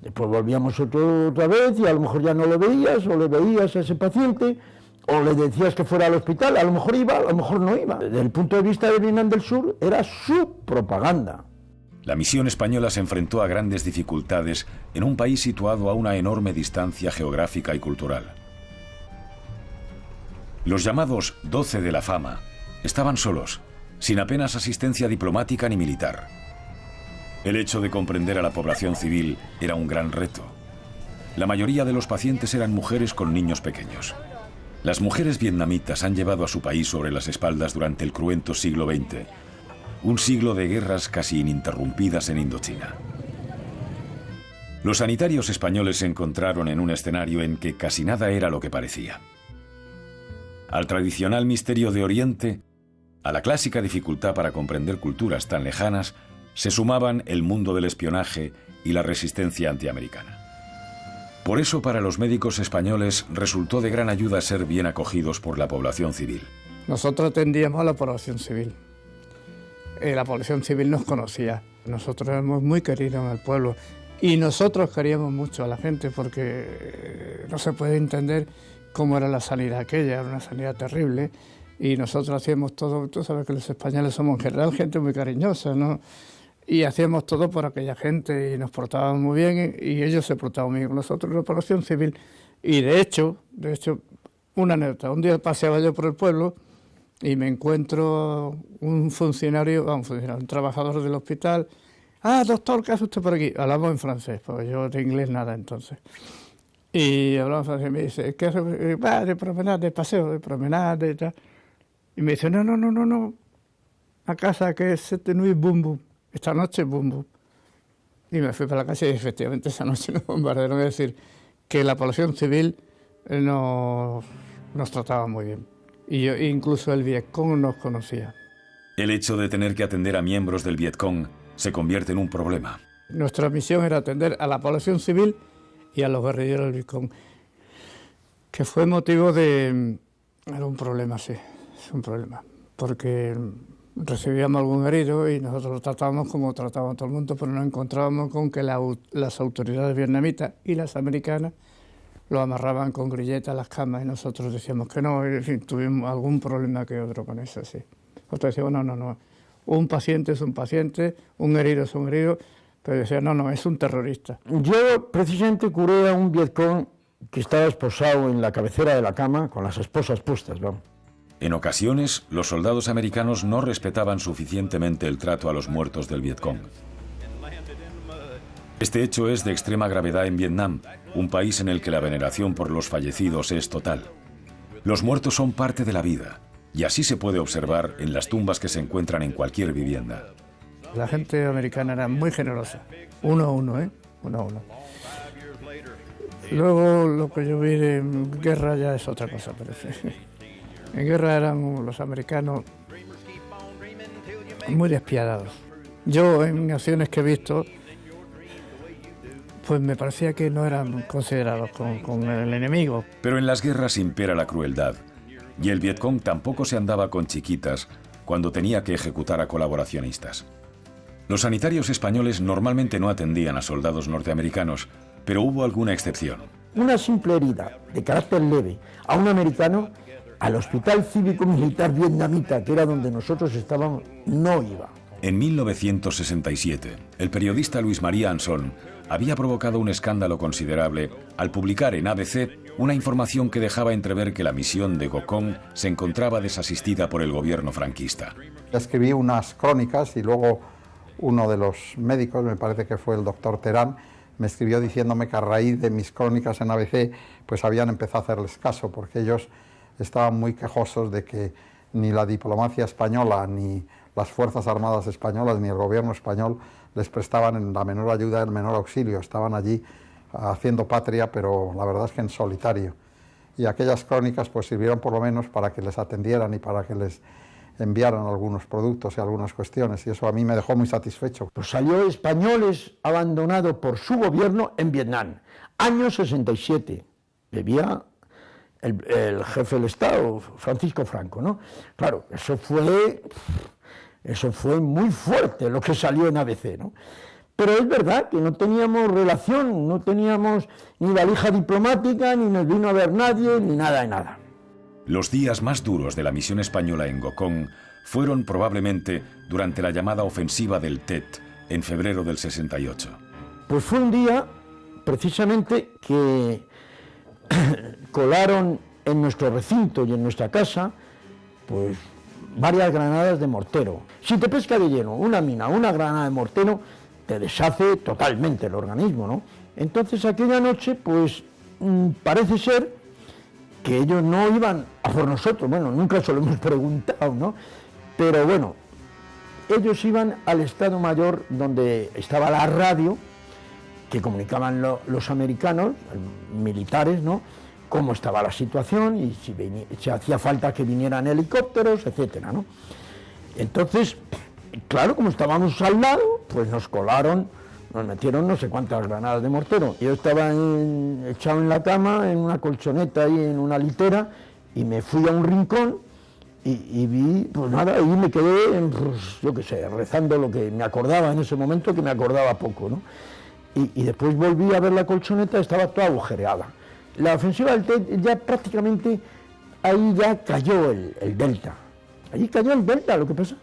después volvíamos otra vez y a lo mejor ya no lo veías o le veías a ese paciente, o le decías que fuera al hospital, a lo mejor iba, a lo mejor no iba. Desde el punto de vista de Vietnam del Sur, era su propaganda. La misión española se enfrentó a grandes dificultades en un país situado a una enorme distancia geográfica y cultural. Los llamados 12 de la fama estaban solos, sin apenas asistencia diplomática ni militar. El hecho de comprender a la población civil era un gran reto. La mayoría de los pacientes eran mujeres con niños pequeños. Las mujeres vietnamitas han llevado a su país sobre las espaldas durante el cruento siglo XX, un siglo de guerras casi ininterrumpidas en Indochina. Los sanitarios españoles se encontraron en un escenario en que casi nada era lo que parecía. Al tradicional misterio de Oriente, a la clásica dificultad para comprender culturas tan lejanas, se sumaban el mundo del espionaje y la resistencia antiamericana. Por eso, para los médicos españoles resultó de gran ayuda ser bien acogidos por la población civil. Nosotros atendíamos a la población civil. La población civil nos conocía. Nosotros éramos muy queridos en el pueblo y nosotros queríamos mucho a la gente porque no se puede entender cómo era la sanidad aquella, era una sanidad terrible y nosotros hacíamos todo. Tú sabes que los españoles somos en general gente muy cariñosa, ¿no? Y hacíamos todo por aquella gente y nos portábamos muy bien y ellos se portaban muy bien con nosotros, la población civil. Y de hecho, una anécdota, un día paseaba yo por el pueblo y me encuentro un funcionario, un trabajador del hospital. Ah, doctor, ¿qué hace usted por aquí? Hablamos en francés, porque yo de inglés nada entonces. Y hablamos en francés y me dice, ¿qué hace? Va, de promenade, de paseo, de promenade y tal. Y me dice, no, a casa que es cette nuit, boom, boom. Esta noche, boom, boom. Y me fui para la casa y efectivamente esa noche nos bombardearon. Es decir, que la población civil nos trataba muy bien. Y yo, incluso el Vietcong nos conocía. El hecho de tener que atender a miembros del Vietcong se convierte en un problema. Nuestra misión era atender a la población civil y a los guerrilleros del Vietcong, que fue motivo de... Era un problema, sí, es un problema, porque recibíamos algún herido y nosotros lo tratábamos como trataban todo el mundo, pero nos encontrábamos con que las autoridades vietnamitas y las americanas lo amarraban con grilletas a las camas y nosotros decíamos que no, y en fin, tuvimos algún problema que otro con eso, sí. Nosotros decíamos, no, un paciente es un paciente, un herido es un herido, pero decían, no, es un terrorista. Yo precisamente curé a un Vietcong que estaba esposado en la cabecera de la cama con las esposas puestas, vamos. En ocasiones, los soldados americanos no respetaban suficientemente el trato a los muertos del Vietcong. Este hecho es de extrema gravedad en Vietnam, un país en el que la veneración por los fallecidos es total. Los muertos son parte de la vida, y así se puede observar en las tumbas que se encuentran en cualquier vivienda. La gente americana era muy generosa, uno a uno. Luego lo que yo vi en guerra ya es otra cosa, parece. En guerra eran los americanos muy despiadados. Yo en acciones que he visto, pues me parecía que no eran considerados con el enemigo. Pero en las guerras impera la crueldad, y el Vietcong tampoco se andaba con chiquitas cuando tenía que ejecutar a colaboracionistas. Los sanitarios españoles normalmente no atendían a soldados norteamericanos, pero hubo alguna excepción. Una simple herida de carácter leve a un americano, al Hospital Cívico-Militar Vietnamita, que era donde nosotros estábamos, no iba. En 1967, el periodista Luis María Ansón había provocado un escándalo considerable al publicar en ABC una información que dejaba entrever que la misión de Gokong se encontraba desasistida por el gobierno franquista. Escribí unas crónicas y luego uno de los médicos, me parece que fue el doctor Terán, me escribió diciéndome que a raíz de mis crónicas en ABC pues habían empezado a hacerles caso, porque ellos estaban muy quejosos de que ni la diplomacia española, ni las Fuerzas Armadas españolas, ni el gobierno español les prestaban la menor ayuda, el menor auxilio. Estaban allí haciendo patria, pero la verdad es que en solitario. Y aquellas crónicas pues sirvieron por lo menos para que les atendieran y para que les enviaran algunos productos y algunas cuestiones, y eso a mí me dejó muy satisfecho. Pues salió Españoles abandonado por su gobierno en Vietnam, año 67. Vivía el jefe del Estado, Francisco Franco, ¿no? Claro, eso fue muy fuerte lo que salió en ABC, ¿no? Pero es verdad que no teníamos relación, no teníamos ni valija diplomática, ni nos vino a ver nadie, ni nada de nada. Los días más duros de la misión española en Gokong fueron probablemente durante la llamada ofensiva del Tet en febrero del 68. Pues fue un día, precisamente, que colaron en nuestro recinto y en nuestra casa, pues varias granadas de mortero. Si te pesca de lleno una mina, una granada de mortero, te deshace totalmente el organismo, ¿no? Entonces aquella noche, pues parece ser que ellos no iban a por nosotros, bueno, nunca se lo hemos preguntado, ¿no? Pero bueno, ellos iban al Estado Mayor donde estaba la radio, que comunicaban los americanos, militares, ¿no?, cómo estaba la situación y si hacía falta que vinieran helicópteros, etcétera, ¿no? Entonces, claro, como estábamos al lado, pues nos colaron, nos metieron no sé cuántas granadas de mortero. Yo estaba echado en la cama, en una colchoneta y en una litera, y me fui a un rincón y vi, pues nada, y me quedé, pues, yo qué sé, rezando lo que me acordaba en ese momento, que me acordaba poco, ¿no? Y después volví a ver la colchoneta, estaba toda agujereada. La ofensiva del Tet ya prácticamente, ahí ya cayó el Delta. Allí cayó el Delta, lo que pasa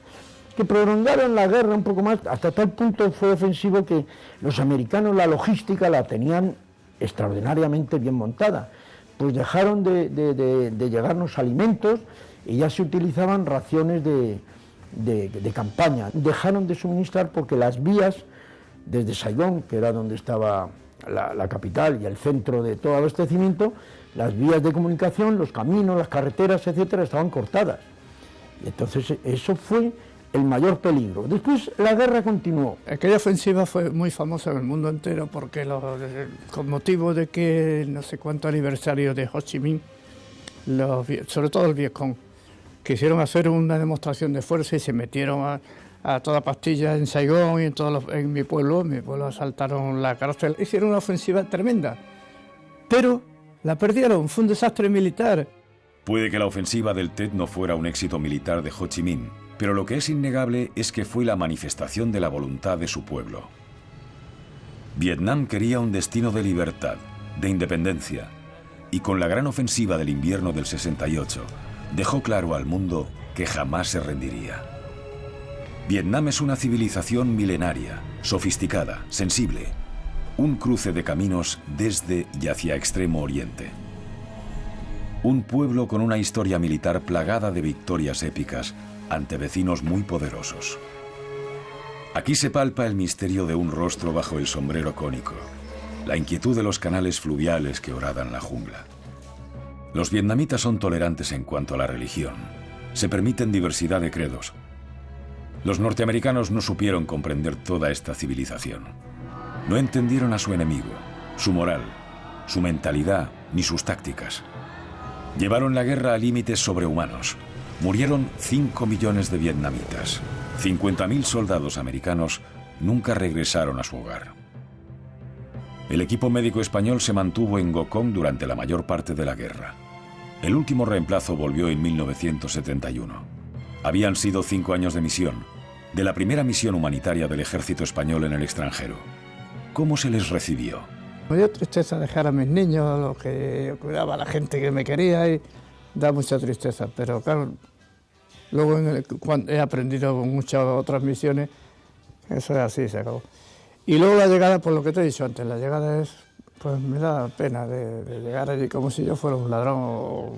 que prolongaron la guerra un poco más, hasta tal punto fue ofensivo que los americanos la logística la tenían extraordinariamente bien montada. Pues dejaron de llegarnos alimentos y ya se utilizaban raciones de campaña. Dejaron de suministrar porque las vías desde Saigón, que era donde estaba la capital y el centro de todo abastecimiento, las vías de comunicación, los caminos, las carreteras, etcétera, estaban cortadas. Y entonces eso fue el mayor peligro. Después la guerra continuó. Aquella ofensiva fue muy famosa en el mundo entero porque con motivo de que no sé cuánto aniversario de Ho Chi Minh, sobre todo el Vietcong, quisieron hacer una demostración de fuerza y se metieron a toda pastilla en Saigón y en mi pueblo asaltaron la cárcel, hicieron una ofensiva tremenda, pero la perdieron, fue un desastre militar. Puede que la ofensiva del Tet no fuera un éxito militar de Ho Chi Minh, pero lo que es innegable es que fue la manifestación de la voluntad de su pueblo. Vietnam quería un destino de libertad, de independencia, y con la gran ofensiva del invierno del 68, dejó claro al mundo que jamás se rendiría. Vietnam es una civilización milenaria, sofisticada, sensible, un cruce de caminos desde y hacia Extremo Oriente. Un pueblo con una historia militar plagada de victorias épicas ante vecinos muy poderosos. Aquí se palpa el misterio de un rostro bajo el sombrero cónico, la inquietud de los canales fluviales que horadan la jungla. Los vietnamitas son tolerantes en cuanto a la religión. Se permiten diversidad de credos. Los norteamericanos no supieron comprender toda esta civilización. No entendieron a su enemigo, su moral, su mentalidad ni sus tácticas. Llevaron la guerra a límites sobrehumanos. Murieron 5 millones de vietnamitas. 50.000 soldados americanos nunca regresaron a su hogar. El equipo médico español se mantuvo en Gokong durante la mayor parte de la guerra. El último reemplazo volvió en 1971. Habían sido 5 años de misión, de la primera misión humanitaria del ejército español en el extranjero. ¿Cómo se les recibió? Me dio tristeza dejar a mis niños, los que yo cuidaba, a la gente que me quería, y da mucha tristeza, pero claro, luego cuando he aprendido con muchas otras misiones, eso es así, se acabó. Y luego la llegada, por lo que te he dicho antes, la llegada es, pues me da pena de llegar allí como si yo fuera un ladrón, o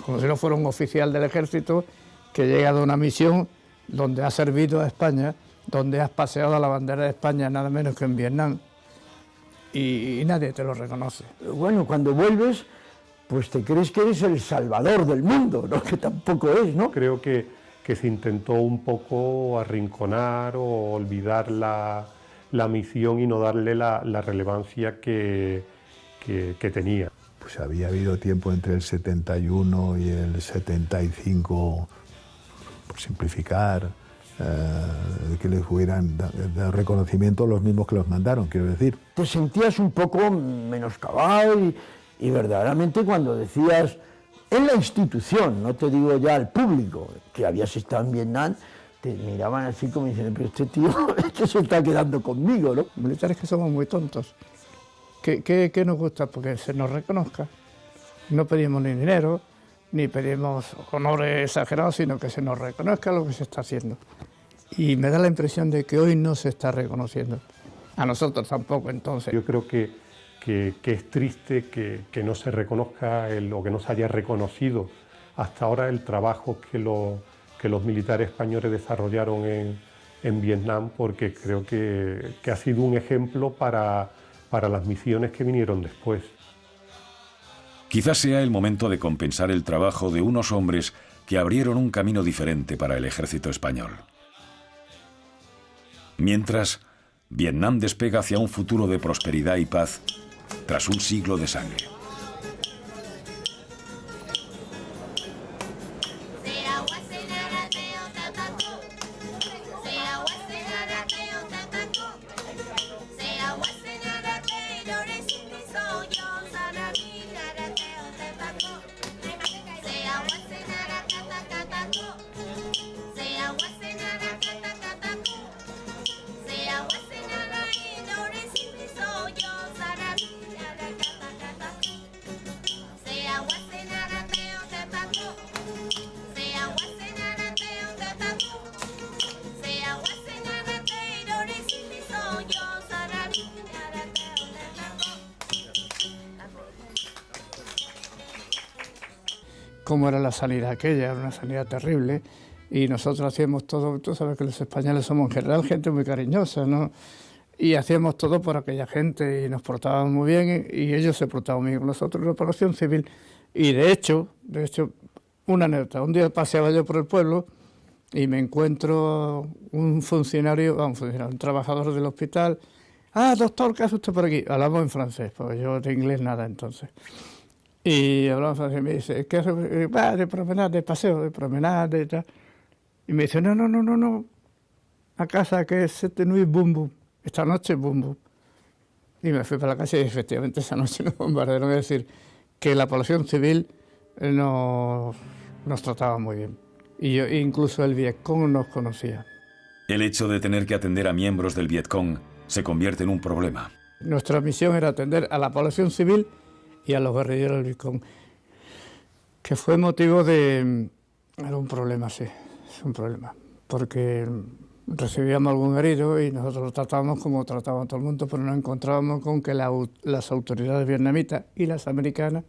como si no fuera un oficial del ejército que llega de una misión donde ha servido a España, donde has paseado a la bandera de España nada menos que en Vietnam, y nadie te lo reconoce. Bueno, cuando vuelves, pues te crees que eres el salvador del mundo, ¿no? Que tampoco es, ¿no? Creo que se intentó un poco arrinconar o olvidar la misión y no darle la relevancia que tenía. Pues había habido tiempo entre el 71 y el 75, por simplificar, que les hubieran dado reconocimiento a los mismos que los mandaron, quiero decir. Te sentías un poco menoscabado y verdaderamente cuando decías en la institución, no te digo ya al público, que habías estado en Vietnam, te miraban así como diciendo, pero este tío que se está quedando conmigo, ¿no? Militares que somos muy tontos. ¿Qué nos gusta? Porque se nos reconozca. No pedimos ni dinero, ni pedimos honores exagerados, sino que se nos reconozca lo que se está haciendo. Y me da la impresión de que hoy no se está reconociendo. A nosotros tampoco, entonces. Yo creo que es triste que no se reconozca o que no se haya reconocido hasta ahora el trabajo que los militares españoles desarrollaron en Vietnam, porque creo que ha sido un ejemplo para las misiones que vinieron después. Quizás sea el momento de compensar el trabajo de unos hombres que abrieron un camino diferente para el ejército español. Mientras, Vietnam despega hacia un futuro de prosperidad y paz tras un siglo de sangre. cómo era la sanidad aquella, era una sanidad terrible, y nosotros hacíamos todo, tú sabes que los españoles somos en general gente muy cariñosa, ¿no? Y hacíamos todo por aquella gente y nos portábamos muy bien y ellos se portaban muy bien con nosotros en la población civil. Y de hecho, una anécdota, un día paseaba yo por el pueblo y me encuentro un trabajador del hospital. Ah, doctor, ¿qué hace usted por aquí? Hablamos en francés, porque yo de inglés nada entonces. Y hablamos en francés y me dice, ¿qué hace? Va, de promenade, de paseo, de promenade y tal. Y me dice, no, a casa que es cette nuit boom boom, esta noche boom boom. Y me fui para la casa y efectivamente esa noche nos bombardearon, es decir, que la población civil nos trataba muy bien. Y yo, incluso el Vietcong nos conocía. El hecho de tener que atender a miembros del Vietcong se convierte en un problema. Nuestra misión era atender a la población civil y a los guerrilleros del Vietcong, que fue motivo de... Era un problema, sí, es un problema, porque recibíamos algún herido y nosotros lo tratábamos como trataban todo el mundo, pero nos encontrábamos con que las autoridades vietnamitas y las americanas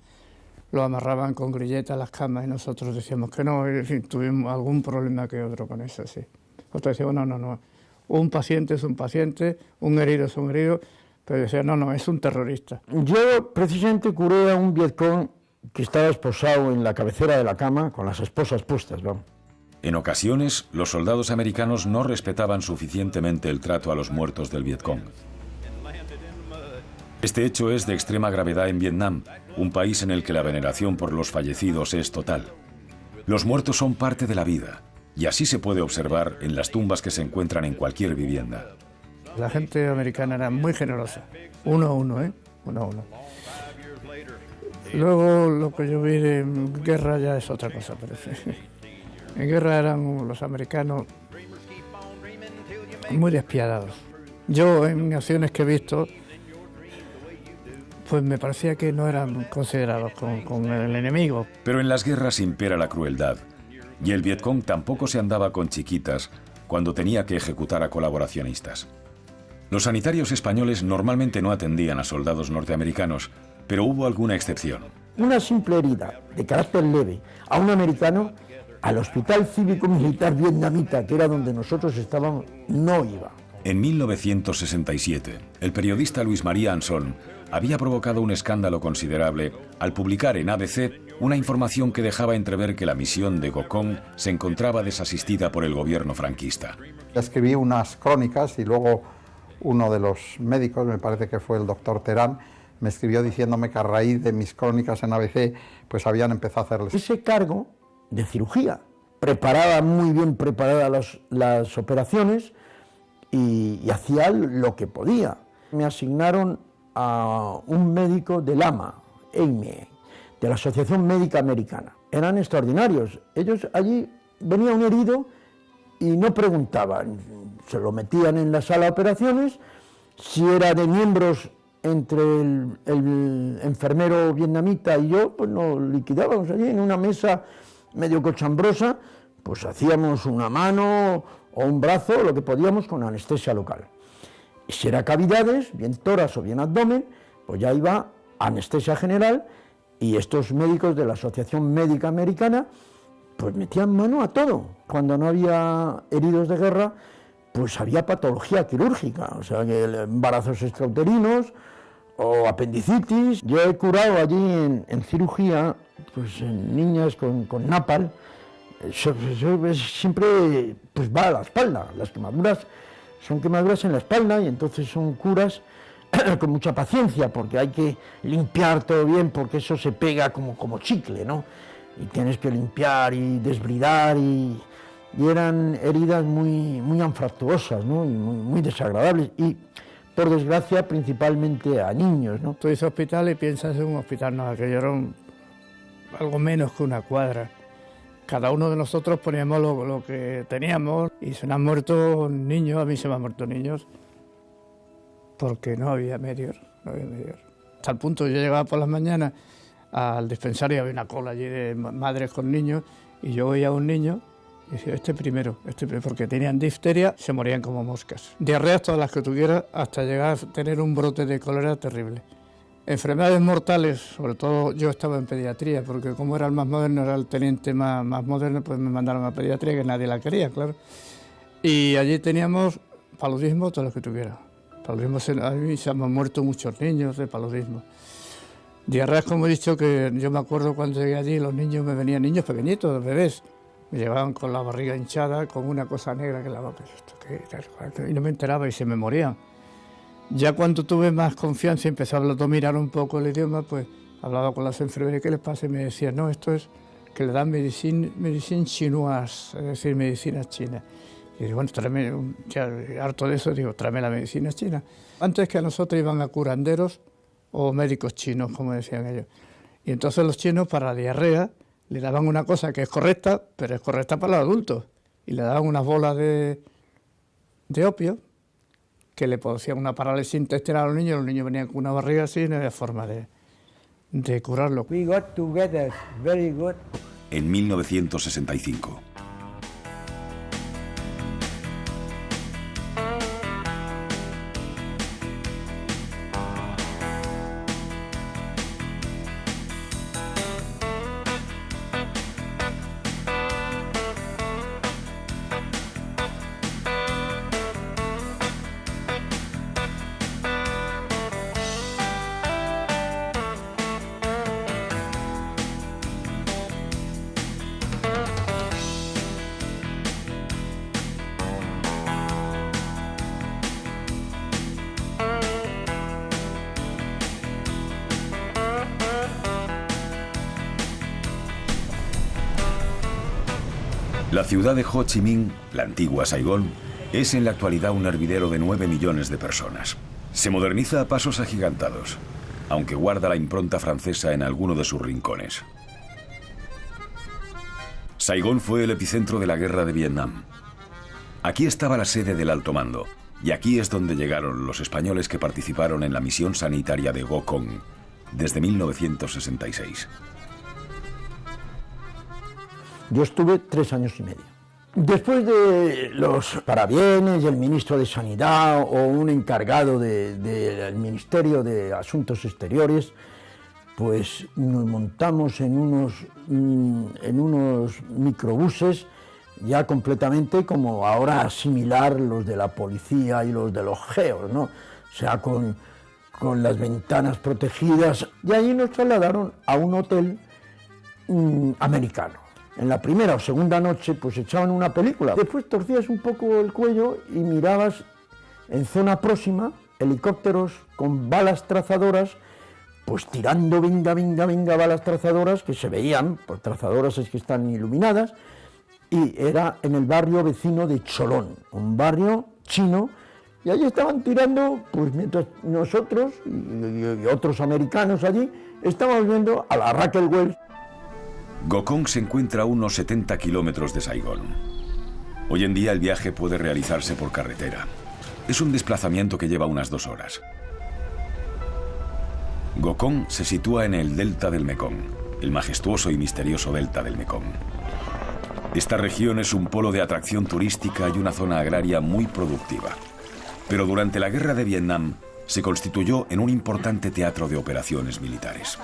lo amarraban con grilletas a las camas y nosotros decíamos que no, y en fin, tuvimos algún problema que otro con eso, sí. Nosotros decíamos, no, un paciente es un paciente, un herido es un herido, pero decían, no, es un terrorista. Yo precisamente curé a un Vietcong que estaba esposado en la cabecera de la cama con las esposas puestas, vamos. En ocasiones, los soldados americanos no respetaban suficientemente el trato a los muertos del Vietcong. Este hecho es de extrema gravedad en Vietnam, un país en el que la veneración por los fallecidos es total. Los muertos son parte de la vida, y así se puede observar en las tumbas que se encuentran en cualquier vivienda. La gente americana era muy generosa, uno a uno. Luego lo que yo vi de guerra ya es otra cosa, parece. En guerra eran los americanos muy despiadados. Yo en acciones que he visto, pues me parecía que no eran considerados con el enemigo. Pero en las guerras impera la crueldad, y el Vietcong tampoco se andaba con chiquitas cuando tenía que ejecutar a colaboracionistas. Los sanitarios españoles normalmente no atendían a soldados norteamericanos, pero hubo alguna excepción. Una simple herida de carácter leve a un americano, al Hospital Cívico-Militar Vietnamita, que era donde nosotros estábamos, no iba. En 1967, el periodista Luis María Ansón había provocado un escándalo considerable al publicar en ABC una información que dejaba entrever que la misión de Gokong se encontraba desasistida por el gobierno franquista. Escribí unas crónicas y luego uno de los médicos, me parece que fue el doctor Terán, me escribió diciéndome que a raíz de mis crónicas en ABC pues habían empezado a hacerles... Ese cargo de cirugía, muy bien preparadas las operaciones y hacía lo que podía. Me asignaron a un médico del AMA, EIME, de la Asociación Médica Americana. Eran extraordinarios. Ellos allí venía un herido y no preguntaban, se lo metían en la sala de operaciones, si era de miembros entre el enfermero vietnamita y yo, pues nos liquidábamos allí en una mesa medio cochambrosa, pues hacíamos una mano o un brazo, lo que podíamos con anestesia local. Y si era cavidades, bien tórax o bien abdomen, pues ya iba anestesia general y estos médicos de la Asociación Médica Americana pues metían mano a todo. Cuando no había heridos de guerra, pues había patología quirúrgica, o sea, que embarazos extrauterinos o apendicitis. Yo he curado allí en cirugía, pues en niñas con nápal. Eso siempre pues va a la espalda. Las quemaduras son quemaduras en la espalda y entonces son curas con mucha paciencia, porque hay que limpiar todo bien, porque eso se pega como chicle, ¿no? Y tienes que limpiar y desbridar y eran heridas muy anfractuosas, ¿no? Y muy desagradables y, por desgracia, principalmente a niños, ¿no? Tú dices hospital y piensas en un hospital, no, aquello era algo menos que una cuadra. Cada uno de nosotros poníamos lo que teníamos y se nos han muerto niños, a mí se me han muerto niños, porque no había medios. Hasta el punto que yo llegaba por las mañanas al dispensario y había una cola allí de madres con niños y yo veía a un niño y decía, este primero, porque tenían difteria, se morían como moscas. Diarreas todas las que tuvieras hasta llegar a tener un brote de cólera terrible. Enfermedades mortales, sobre todo yo estaba en pediatría, porque como era el más moderno, era el teniente más moderno, pues me mandaron a pediatría, que nadie la quería, claro. Y allí teníamos paludismo, todo lo que tuviera. Paludismo, a mí se han muerto muchos niños de paludismo. Diarreas, como he dicho, que yo me acuerdo cuando llegué allí, los niños me venían, niños pequeñitos, bebés, me llevaban con la barriga hinchada, con una cosa negra que la boca, y no me enteraba y se me morían. Ya cuando tuve más confianza y empecé a dominar un poco el idioma, pues hablaba con las enfermeras, ¿qué les pasa? Y me decían, no, esto es que le dan medicina chinoise, es decir, medicina china. Y digo, bueno, tráeme, ya harto de eso, digo, tráeme la medicina china. Antes que a nosotros iban a curanderos o médicos chinos, como decían ellos. Y entonces los chinos para la diarrea le daban una cosa que es correcta, pero es correcta para los adultos. Y le daban unas bolas de opio, que le producían una parálisis intestinal a los niños venían con una barriga así y no había forma de curarlo. We got together very good. En 1965. La ciudad de Ho Chi Minh, la antigua Saigón, es en la actualidad un hervidero de 9 millones de personas. Se moderniza a pasos agigantados, aunque guarda la impronta francesa en alguno de sus rincones. Saigón fue el epicentro de la guerra de Vietnam. Aquí estaba la sede del alto mando, y aquí es donde llegaron los españoles que participaron en la misión sanitaria de Go Cong desde 1966. Yo estuve 3 años y medio. Después de los parabienes y el ministro de Sanidad o un encargado del Ministerio de Asuntos Exteriores, pues nos montamos en unos microbuses ya completamente como ahora similar los de la policía y los de los GEOs, ¿no? O sea, con las ventanas protegidas. Y allí nos trasladaron a un hotel americano. En la primera o segunda noche pues echaban una película. Después torcías un poco el cuello y mirabas en zona próxima helicópteros con balas trazadoras, pues tirando venga balas trazadoras que se veían, por trazadoras es que están iluminadas, y era en el barrio vecino de Cholón, un barrio chino, y allí estaban tirando, pues mientras nosotros y otros americanos allí estábamos viendo a la Raquel Welch. Go Cong se encuentra a unos 70 kilómetros de Saigón. Hoy en día el viaje puede realizarse por carretera. Es un desplazamiento que lleva unas 2 horas. Go Cong se sitúa en el delta del Mekong, el majestuoso y misterioso delta del Mekong. Esta región es un polo de atracción turística y una zona agraria muy productiva. Pero durante la guerra de Vietnam se constituyó en un importante teatro de operaciones militares.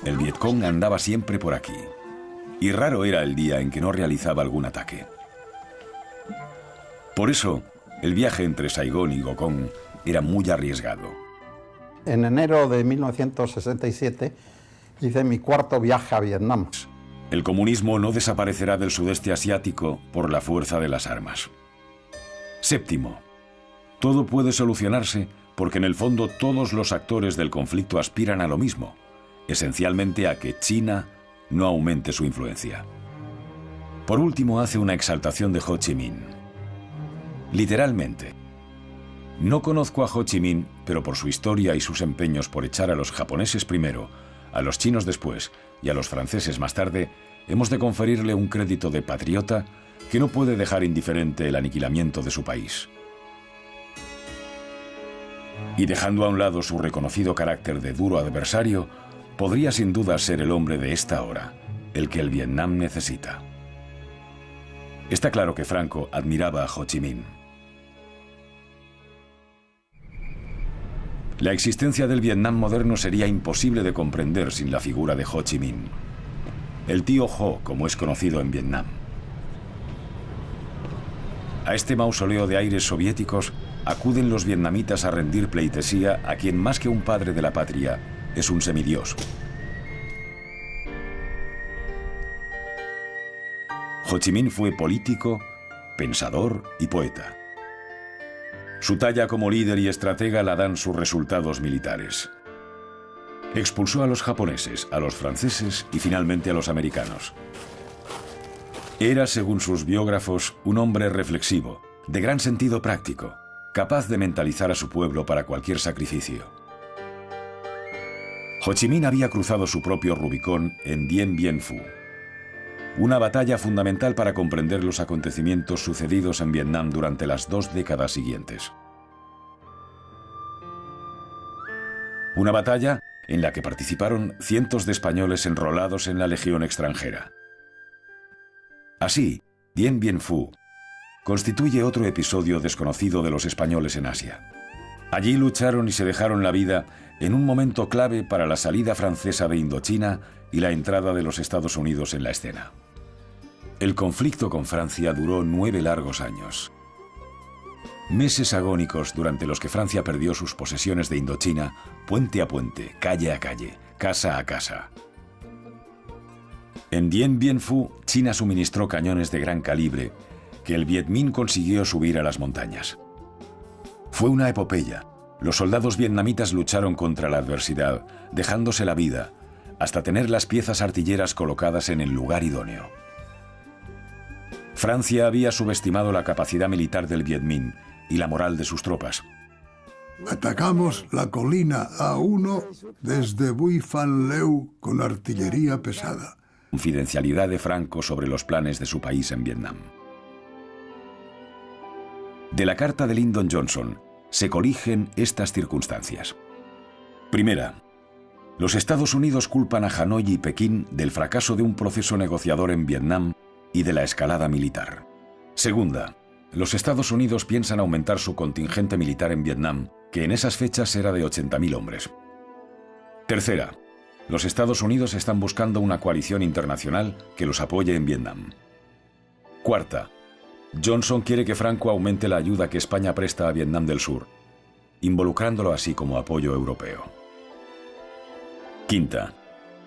El Vietcong andaba siempre por aquí, y raro era el día en que no realizaba algún ataque. Por eso, el viaje entre Saigón y Go Cong era muy arriesgado. En enero de 1967 hice mi 4º viaje a Vietnam. El comunismo no desaparecerá del sudeste asiático por la fuerza de las armas. 7. Todo puede solucionarse porque en el fondo todos los actores del conflicto aspiran a lo mismo, esencialmente a que China no aumente su influencia. Por último, hace una exaltación de Ho Chi Minh. Literalmente, no conozco a Ho Chi Minh, pero por su historia y sus empeños por echar a los japoneses primero, a los chinos después y a los franceses más tarde, hemos de conferirle un crédito de patriota que no puede dejar indiferente el aniquilamiento de su país. Y dejando a un lado su reconocido carácter de duro adversario, podría sin duda ser el hombre de esta hora, el que el Vietnam necesita. Está claro que Franco admiraba a Ho Chi Minh. La existencia del Vietnam moderno sería imposible de comprender sin la figura de Ho Chi Minh, el tío Ho, como es conocido en Vietnam. A este mausoleo de aires soviéticos acuden los vietnamitas a rendir pleitesía a quien, más que un padre de la patria, es un semidios. Ho Chi Minh fue político, pensador y poeta. Su talla como líder y estratega la dan sus resultados militares. Expulsó a los japoneses, a los franceses y finalmente a los americanos. Era, según sus biógrafos, un hombre reflexivo, de gran sentido práctico, capaz de mentalizar a su pueblo para cualquier sacrificio. Ho Chi Minh había cruzado su propio Rubicón en Dien Bien Phu, una batalla fundamental para comprender los acontecimientos sucedidos en Vietnam durante las 2 décadas siguientes. Una batalla en la que participaron cientos de españoles enrolados en la legión extranjera. Así, Dien Bien Phu constituye otro episodio desconocido de los españoles en Asia. Allí lucharon y se dejaron la vida en un momento clave para la salida francesa de Indochina y la entrada de los Estados Unidos en la escena. El conflicto con Francia duró 9 largos años. Meses agónicos durante los que Francia perdió sus posesiones de Indochina, puente a puente, calle a calle, casa a casa. En Dien Bien Phu, China suministró cañones de gran calibre que el Viet Minh consiguió subir a las montañas. Fue una epopeya. Los soldados vietnamitas lucharon contra la adversidad, dejándose la vida, hasta tener las piezas artilleras colocadas en el lugar idóneo. Francia había subestimado la capacidad militar del Viet Minh y la moral de sus tropas. Atacamos la colina A1 desde Bui Phan Leu con artillería pesada. Confidencialidad de Franco sobre los planes de su país en Vietnam. De la carta de Lyndon Johnson se coligen estas circunstancias. Primera, los Estados Unidos culpan a Hanoi y Pekín del fracaso de un proceso negociador en Vietnam y de la escalada militar. Segunda, los Estados Unidos piensan aumentar su contingente militar en Vietnam, que en esas fechas era de 80.000 hombres. Tercera, los Estados Unidos están buscando una coalición internacional que los apoye en Vietnam. Cuarta, Johnson quiere que Franco aumente la ayuda que España presta a Vietnam del Sur, involucrándolo así como apoyo europeo. Quinta,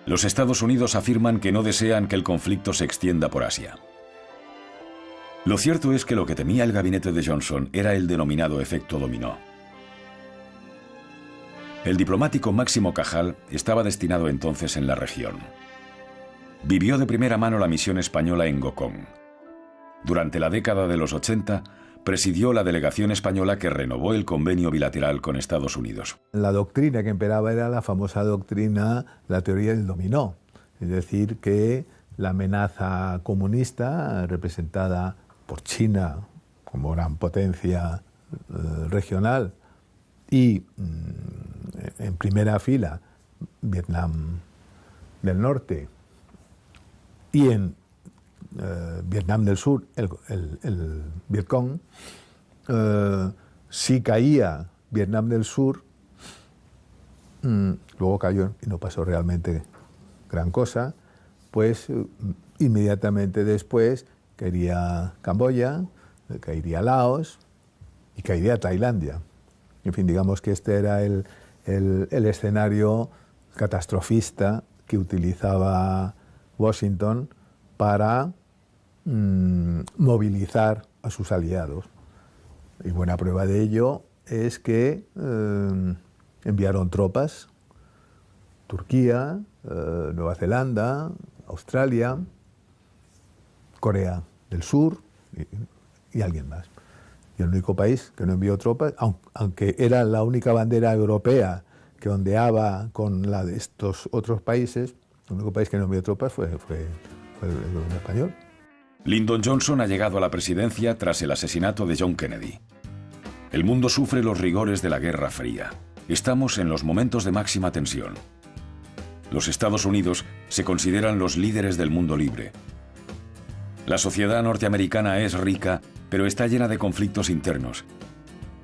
los Estados Unidos afirman que no desean que el conflicto se extienda por Asia. Lo cierto es que lo que temía el gabinete de Johnson era el denominado efecto dominó. El diplomático Máximo Cajal estaba destinado entonces en la región. Vivió de primera mano la misión española en Gokong. Durante la década de los 80, presidió la delegación española que renovó el convenio bilateral con Estados Unidos. La doctrina que imperaba era la famosa doctrina, la teoría del dominó. Es decir, que la amenaza comunista, representada por China como gran potencia regional, y en primera fila Vietnam del Norte y en Vietnam del Sur el Vietcong, si caía Vietnam del Sur, luego cayó y no pasó realmente gran cosa, pues inmediatamente después caería Camboya, caería Laos y caería Tailandia. En fin, digamos que este era el escenario catastrofista que utilizaba Washington para movilizar a sus aliados. Y buena prueba de ello es que enviaron tropas, Turquía, Nueva Zelanda, Australia, Corea del Sur y alguien más. Y el único país que no envió tropas, aunque era la única bandera europea que ondeaba con la de estos otros países, el único país que no envió tropas fue el gobierno español. Lyndon Johnson ha llegado a la presidencia tras el asesinato de John Kennedy. El mundo sufre los rigores de la Guerra Fría. Estamos en los momentos de máxima tensión. Los Estados Unidos se consideran los líderes del mundo libre. La sociedad norteamericana es rica, pero está llena de conflictos internos.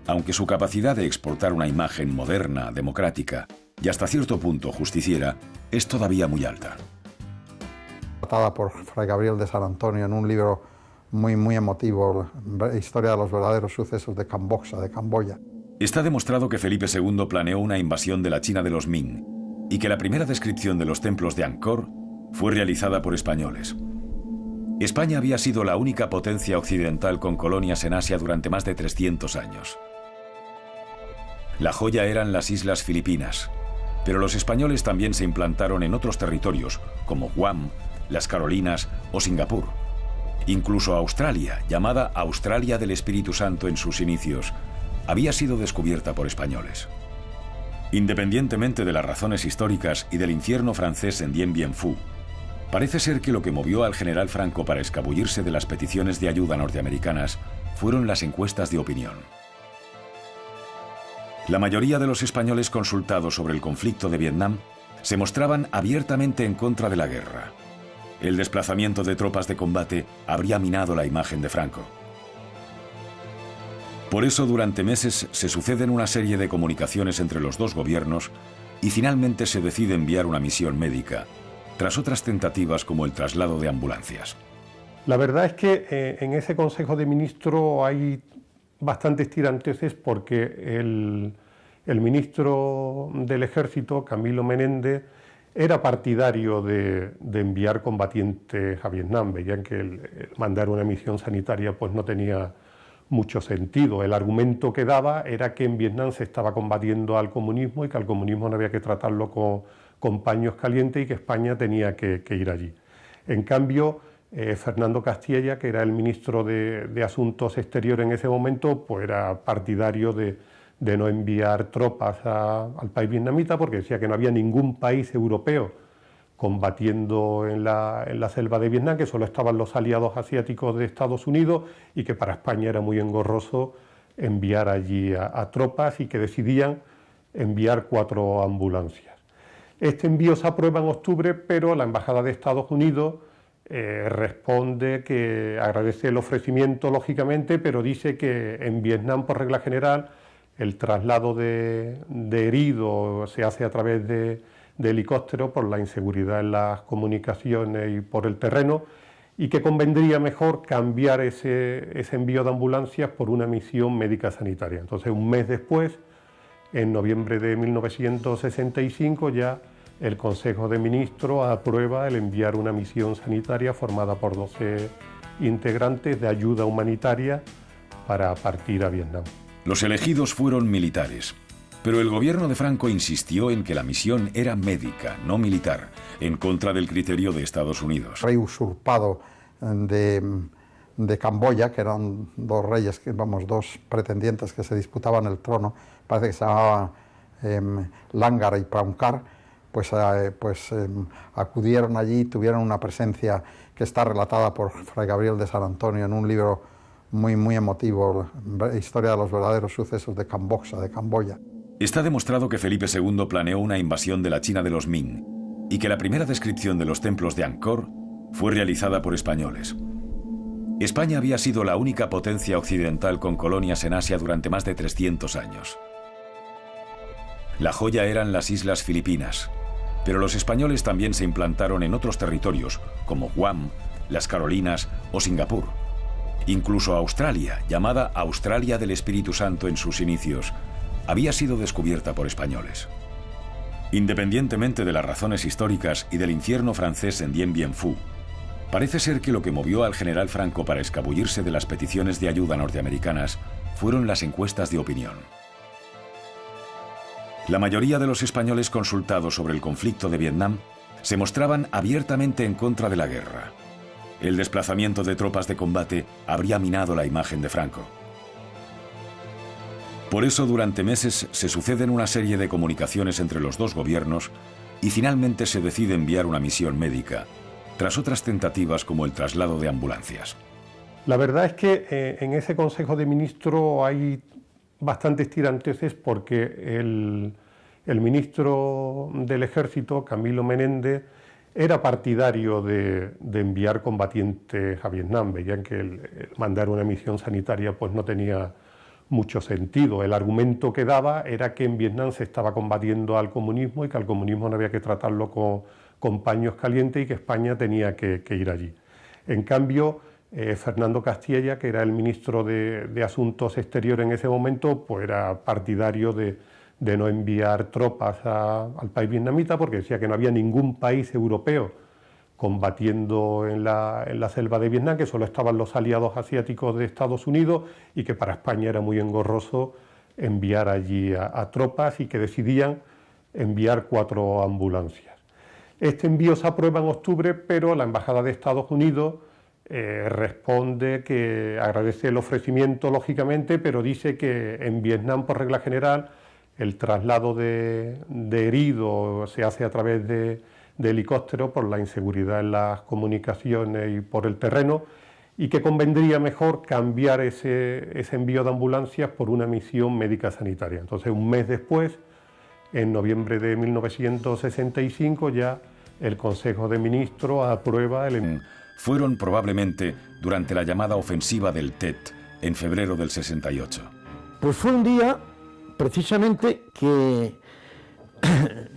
aunque su capacidad de exportar una imagen moderna, democrática y hasta cierto punto justiciera es todavía muy alta. Tratada por Fray Gabriel de San Antonio en un libro muy emotivo, Historia de los verdaderos sucesos de Camboxa, de Camboya. Está demostrado que Felipe II planeó una invasión de la China de los Ming y que la primera descripción de los templos de Angkor fue realizada por españoles. España había sido la única potencia occidental con colonias en Asia durante más de 300 años. La joya eran las Islas Filipinas, pero los españoles también se implantaron en otros territorios, como Guam, las Carolinas o Singapur. Incluso Australia, llamada Australia del Espíritu Santo en sus inicios, había sido descubierta por españoles. Independientemente de las razones históricas y del infierno francés en Dien Bien Phu, parece ser que lo que movió al general Franco para escabullirse de las peticiones de ayuda norteamericanas fueron las encuestas de opinión. La mayoría de los españoles consultados sobre el conflicto de Vietnam se mostraban abiertamente en contra de la guerra. El desplazamiento de tropas de combate habría minado la imagen de Franco. Por eso, durante meses se suceden una serie de comunicaciones entre los dos gobiernos y finalmente se decide enviar una misión médica, tras otras tentativas como el traslado de ambulancias. La verdad es que en ese Consejo de Ministros hay bastantes tiranteses porque el ministro del Ejército, Camilo Menéndez, era partidario de enviar combatientes a Vietnam. Veían que el mandar una misión sanitaria pues no tenía mucho sentido. El argumento que daba era que en Vietnam se estaba combatiendo al comunismo y que al comunismo no había que tratarlo con paños calientes y que España tenía que ir allí. En cambio, Fernando Castilla, que era el ministro de Asuntos Exteriores en ese momento, pues era partidario de no enviar tropas al país vietnamita porque decía que no había ningún país europeo combatiendo en la selva de Vietnam, que solo estaban los aliados asiáticos de Estados Unidos y que para España era muy engorroso enviar allí a tropas y que decidían enviar 4 ambulancias. Este envío se aprueba en octubre, pero la Embajada de Estados Unidos responde que agradece el ofrecimiento, lógicamente, pero dice que en Vietnam, por regla general, el traslado de heridos se hace a través de helicóptero por la inseguridad en las comunicaciones y por el terreno, y que convendría mejor cambiar ese envío de ambulancias por una misión médica sanitaria. Entonces, un mes después, en noviembre de 1965, ya el Consejo de Ministros aprueba el enviar una misión sanitaria formada por 12 integrantes de ayuda humanitaria para partir a Vietnam. Los elegidos fueron militares, pero el gobierno de Franco insistió en que la misión era médica, no militar, en contra del criterio de Estados Unidos. El rey usurpado de Camboya, que eran 2 reyes, dos pretendientes que se disputaban el trono, parece que se llamaban Langar y Prauncar, pues acudieron allí, tuvieron una presencia que está relatada por Fray Gabriel de San Antonio en un libro muy emotivo, Historia de los verdaderos sucesos de Camboxa, de Camboya. Está demostrado que Felipe II planeó una invasión de la China de los Ming y que la primera descripción de los templos de Angkor fue realizada por españoles. España había sido la única potencia occidental con colonias en Asia durante más de 300 años. La joya eran las Islas Filipinas, pero los españoles también se implantaron en otros territorios, como Guam, las Carolinas o Singapur. Incluso Australia, llamada Australia del Espíritu Santo en sus inicios, había sido descubierta por españoles. Independientemente de las razones históricas y del infierno francés en Dien Bien Phu, parece ser que lo que movió al general Franco para escabullirse de las peticiones de ayuda norteamericanas fueron las encuestas de opinión. La mayoría de los españoles consultados sobre el conflicto de Vietnam se mostraban abiertamente en contra de la guerra. El desplazamiento de tropas de combate habría minado la imagen de Franco. Por eso, durante meses se suceden una serie de comunicaciones entre los dos gobiernos y finalmente se decide enviar una misión médica, tras otras tentativas como el traslado de ambulancias. La verdad es que en ese Consejo de Ministros hay bastantes tiranteses porque el ministro del Ejército, Camilo Menéndez, era partidario de enviar combatientes a Vietnam. Veían que el mandar una misión sanitaria pues no tenía mucho sentido. El argumento que daba era que en Vietnam se estaba combatiendo al comunismo y que al comunismo no había que tratarlo con paños calientes y que España tenía que ir allí. En cambio, Fernando Castilla, que era el ministro de Asuntos Exteriores en ese momento, pues era partidario de no enviar tropas al país vietnamita, porque decía que no había ningún país europeo combatiendo en la selva de Vietnam, que solo estaban los aliados asiáticos de Estados Unidos y que para España era muy engorroso enviar allí a tropas y que decidían enviar 4 ambulancias. Este envío se aprueba en octubre, pero la Embajada de Estados Unidos responde que agradece el ofrecimiento, lógicamente, pero dice que en Vietnam, por regla general, el traslado de heridos se hace a través de helicóptero por la inseguridad en las comunicaciones y por el terreno, y que convendría mejor cambiar ese envío de ambulancias por una misión médica sanitaria. Entonces, un mes después, en noviembre de 1965, ya el Consejo de Ministros aprueba el... Fueron probablemente durante la llamada ofensiva del Tet, en febrero del 68. Pues fue un día, precisamente, que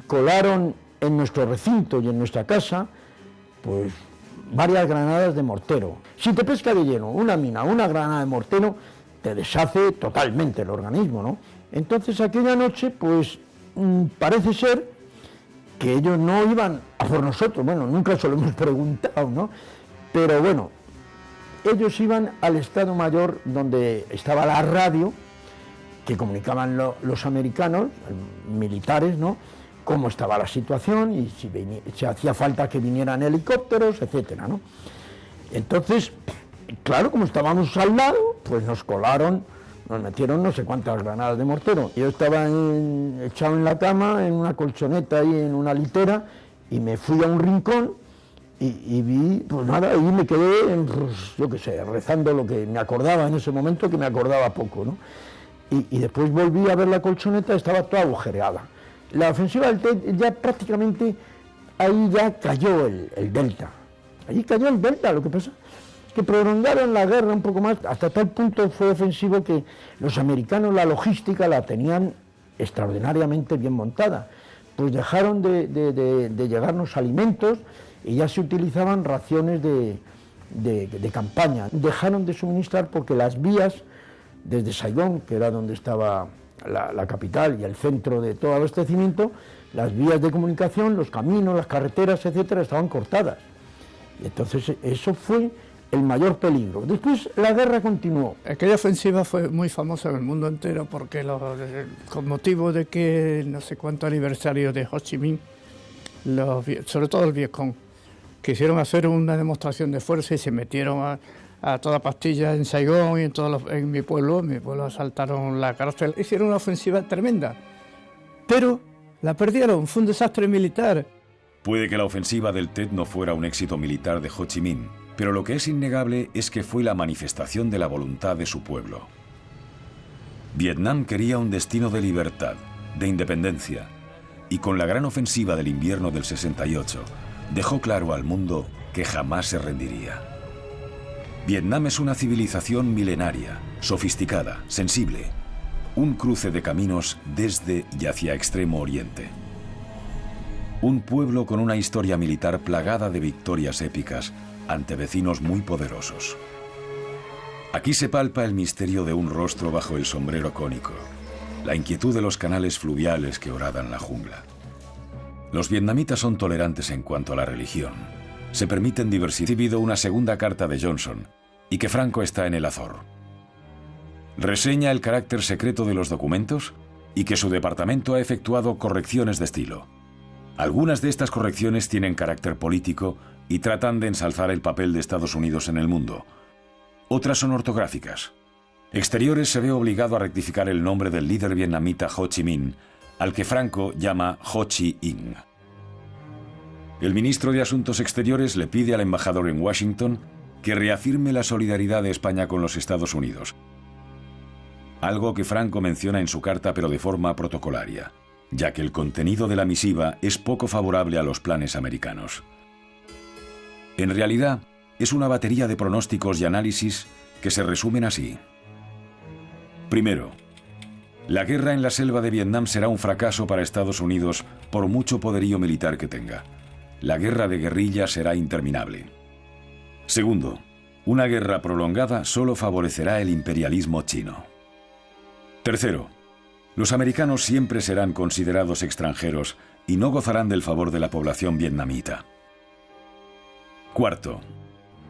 colaron en nuestro recinto y en nuestra casa, pues varias granadas de mortero. Si te pesca de lleno una mina, una granada de mortero, te deshace totalmente el organismo, ¿no? Entonces aquella noche, pues parece ser que ellos no iban a por nosotros. Bueno, nunca se lo hemos preguntado, ¿no? Pero bueno, ellos iban al Estado Mayor, donde estaba la radio, que comunicaban los americanos, militares, ¿no?, cómo estaba la situación y si hacía falta que vinieran helicópteros, etcétera, ¿no? Entonces, claro, como estábamos al lado, pues nos colaron, nos metieron no sé cuántas granadas de mortero. Yo estaba echado en la cama, en una colchoneta y en una litera, y me fui a un rincón y vi, pues nada, y me quedé, pues, yo qué sé, rezando lo que me acordaba en ese momento, que me acordaba poco, ¿no? Y después volví a ver la colchoneta, estaba toda agujereada. La ofensiva del Tet ya prácticamente, ahí ya cayó el Delta. Allí cayó el Delta, lo que pasa es que prolongaron la guerra un poco más, hasta tal punto fue ofensivo que los americanos la logística la tenían extraordinariamente bien montada. Pues dejaron de llegarnos alimentos y ya se utilizaban raciones de campaña. Dejaron de suministrar porque las vías desde Saigón, que era donde estaba la capital y el centro de todo abastecimiento, las vías de comunicación, los caminos, las carreteras, etcétera, estaban cortadas. Y entonces eso fue el mayor peligro. Después la guerra continuó. Aquella ofensiva fue muy famosa en el mundo entero porque con motivo de que no sé cuánto aniversario de Ho Chi Minh, sobre todo el Vietcong, quisieron hacer una demostración de fuerza y se metieron a toda pastilla en Saigón y en mi pueblo asaltaron la cárcel, hicieron una ofensiva tremenda, pero la perdieron, fue un desastre militar. Puede que la ofensiva del Tet no fuera un éxito militar de Ho Chi Minh, pero lo que es innegable es que fue la manifestación de la voluntad de su pueblo. Vietnam quería un destino de libertad, de independencia, y con la gran ofensiva del invierno del 68, dejó claro al mundo que jamás se rendiría. Vietnam es una civilización milenaria, sofisticada, sensible, un cruce de caminos desde y hacia Extremo Oriente. Un pueblo con una historia militar plagada de victorias épicas ante vecinos muy poderosos. Aquí se palpa el misterio de un rostro bajo el sombrero cónico, la inquietud de los canales fluviales que horadan la jungla. Los vietnamitas son tolerantes en cuanto a la religión. Se permiten diversificar. Una segunda carta de Johnson y que Franco está en el Azor. Reseña el carácter secreto de los documentos y que su departamento ha efectuado correcciones de estilo. Algunas de estas correcciones tienen carácter político y tratan de ensalzar el papel de Estados Unidos en el mundo. Otras son ortográficas. Exteriores se ve obligado a rectificar el nombre del líder vietnamita Ho Chi Minh, al que Franco llama Ho Chi Minh. El ministro de Asuntos Exteriores le pide al embajador en Washington que reafirme la solidaridad de España con los Estados Unidos, algo que Franco menciona en su carta pero de forma protocolaria, ya que el contenido de la misiva es poco favorable a los planes americanos. En realidad, es una batería de pronósticos y análisis que se resumen así. Primero, la guerra en la selva de Vietnam será un fracaso para Estados Unidos por mucho poderío militar que tenga. La guerra de guerrilla será interminable. Segundo, una guerra prolongada solo favorecerá el imperialismo chino. Tercero, los americanos siempre serán considerados extranjeros y no gozarán del favor de la población vietnamita. Cuarto,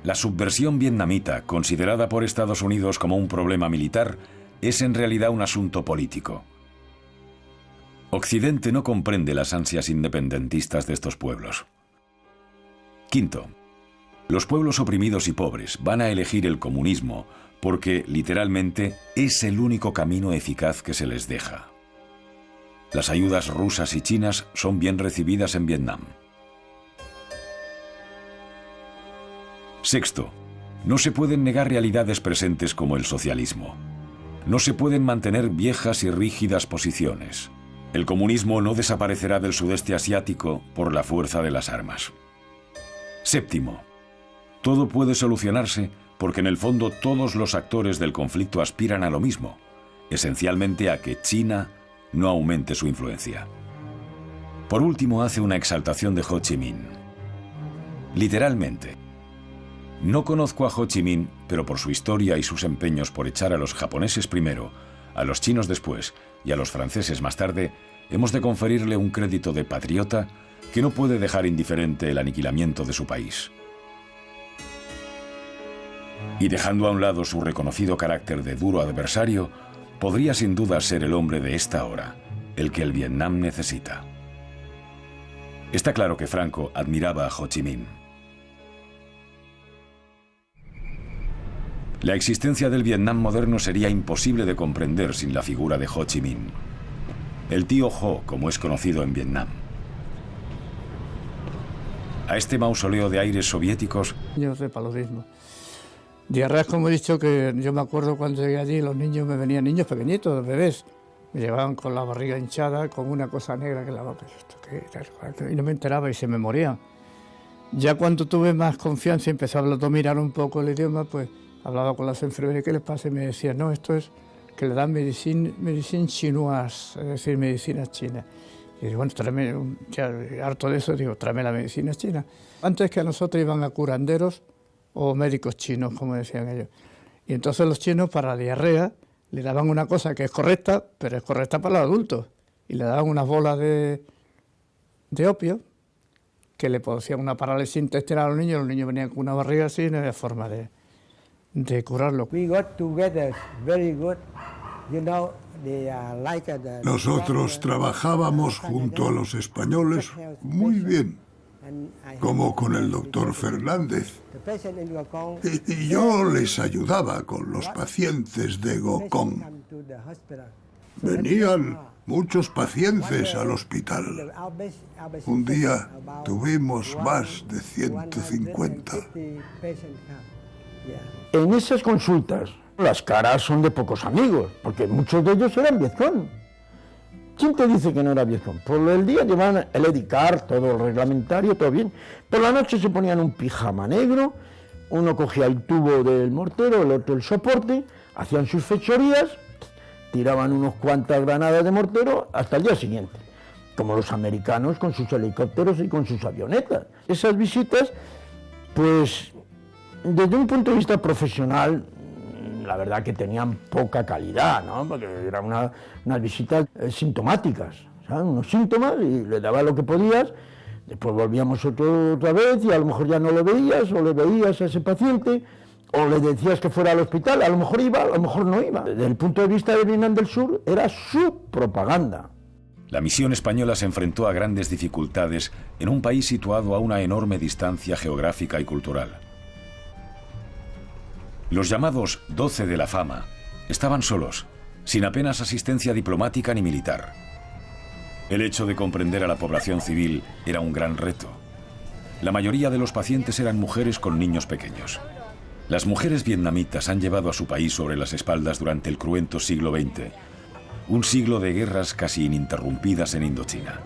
la subversión vietnamita, considerada por Estados Unidos como un problema militar, es en realidad un asunto político. Occidente no comprende las ansias independentistas de estos pueblos. Quinto, los pueblos oprimidos y pobres van a elegir el comunismo porque, literalmente, es el único camino eficaz que se les deja. Las ayudas rusas y chinas son bien recibidas en Vietnam. Sexto, no se pueden negar realidades presentes como el socialismo. No se pueden mantener viejas y rígidas posiciones. El comunismo no desaparecerá del sudeste asiático por la fuerza de las armas. Séptimo, todo puede solucionarse porque en el fondo todos los actores del conflicto aspiran a lo mismo, esencialmente a que China no aumente su influencia. Por último, hace una exaltación de Ho Chi Minh. Literalmente, no conozco a Ho Chi Minh, pero por su historia y sus empeños por echar a los japoneses primero, a los chinos después y a los franceses más tarde, hemos de conferirle un crédito de patriota que no puede dejar indiferente el aniquilamiento de su país. Y dejando a un lado su reconocido carácter de duro adversario, podría sin duda ser el hombre de esta hora, el que el Vietnam necesita. Está claro que Franco admiraba a Ho Chi Minh. La existencia del Vietnam moderno sería imposible de comprender sin la figura de Ho Chi Minh, el tío Ho, como es conocido en Vietnam. A este mausoleo de aires soviéticos... Yo de paludismo. Diarreas, como he dicho, que yo me acuerdo cuando llegué allí, los niños me venían, niños pequeñitos, bebés, me llevaban con la barriga hinchada, con una cosa negra que la boca, y no me enteraba y se me morían. Ya cuando tuve más confianza y empecé a dominar un poco el idioma, pues hablaba con las enfermeras, ¿qué les pasa? Y me decían, no, esto es que le dan medicina chinoise, es decir, medicina china. Y digo, bueno, tráeme, ya harto de eso, digo, tráeme la medicina china. Antes que a nosotros iban a curanderos o médicos chinos, como decían ellos. Y entonces los chinos para la diarrea le daban una cosa que es correcta, pero es correcta para los adultos. Y le daban unas bolas de opio que le producían una parálisis intestinal a los niños venían con una barriga así y no había forma de curarlo. Nosotros trabajábamos junto a los españoles muy bien, como con el doctor Fernández. Y yo les ayudaba con los pacientes de Gokong. Venían muchos pacientes al hospital. Un día tuvimos más de 150. En esas consultas, las caras son de pocos amigos, porque muchos de ellos eran vietcong. ¿Quién te dice que no era vietcong? Por el día llevaban el EDICAR, todo el reglamentario, todo bien. Por la noche se ponían un pijama negro, uno cogía el tubo del mortero, el otro el soporte, hacían sus fechorías, tiraban unos cuantas granadas de mortero hasta el día siguiente, como los americanos con sus helicópteros y con sus avionetas. Esas visitas, pues, desde un punto de vista profesional, la verdad que tenían poca calidad, ¿no? Porque eran unas visitas sintomáticas, ¿sabes? Unos síntomas y le dabas lo que podías, después volvíamos otra vez y a lo mejor ya no lo veías o le veías a ese paciente o le decías que fuera al hospital, a lo mejor iba, a lo mejor no iba. Desde el punto de vista de Vietnam del Sur era su propaganda. La misión española se enfrentó a grandes dificultades en un país situado a una enorme distancia geográfica y cultural. Los llamados 12 de la fama estaban solos, sin apenas asistencia diplomática ni militar. El hecho de comprender a la población civil era un gran reto. La mayoría de los pacientes eran mujeres con niños pequeños. Las mujeres vietnamitas han llevado a su país sobre las espaldas durante el cruento siglo XX, un siglo de guerras casi ininterrumpidas en Indochina.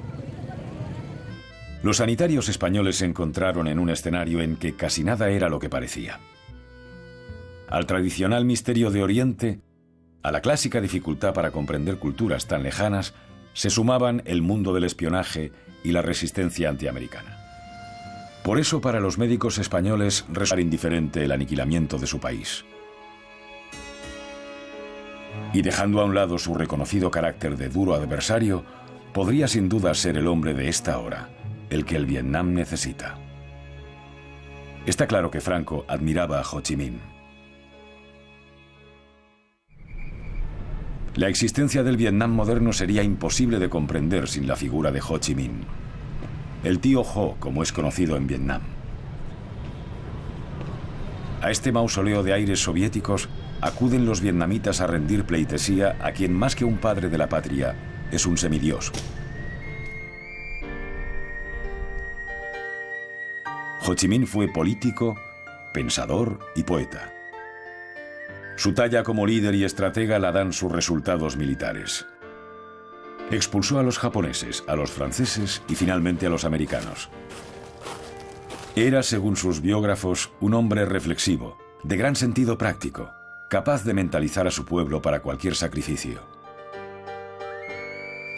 Los sanitarios españoles se encontraron en un escenario en que casi nada era lo que parecía. Al tradicional misterio de Oriente A la clásica dificultad para comprender culturas tan lejanas se sumaban el mundo del espionaje y la resistencia antiamericana. Por eso, para los médicos españoles resulta indiferente el aniquilamiento de su país. Y dejando a un lado su reconocido carácter de duro adversario, podría sin duda ser el hombre de esta hora, el que el Vietnam necesita. Está claro que Franco admiraba a Ho Chi Minh. La existencia del Vietnam moderno sería imposible de comprender sin la figura de Ho Chi Minh, el tío Ho, como es conocido en Vietnam. A este mausoleo de aires soviéticos acuden los vietnamitas a rendir pleitesía a quien, más que un padre de la patria, es un semidios. Ho Chi Minh fue político, pensador y poeta. Su talla como líder y estratega la dan sus resultados militares. Expulsó a los japoneses, a los franceses y finalmente a los americanos. Era, según sus biógrafos, un hombre reflexivo, de gran sentido práctico, capaz de mentalizar a su pueblo para cualquier sacrificio.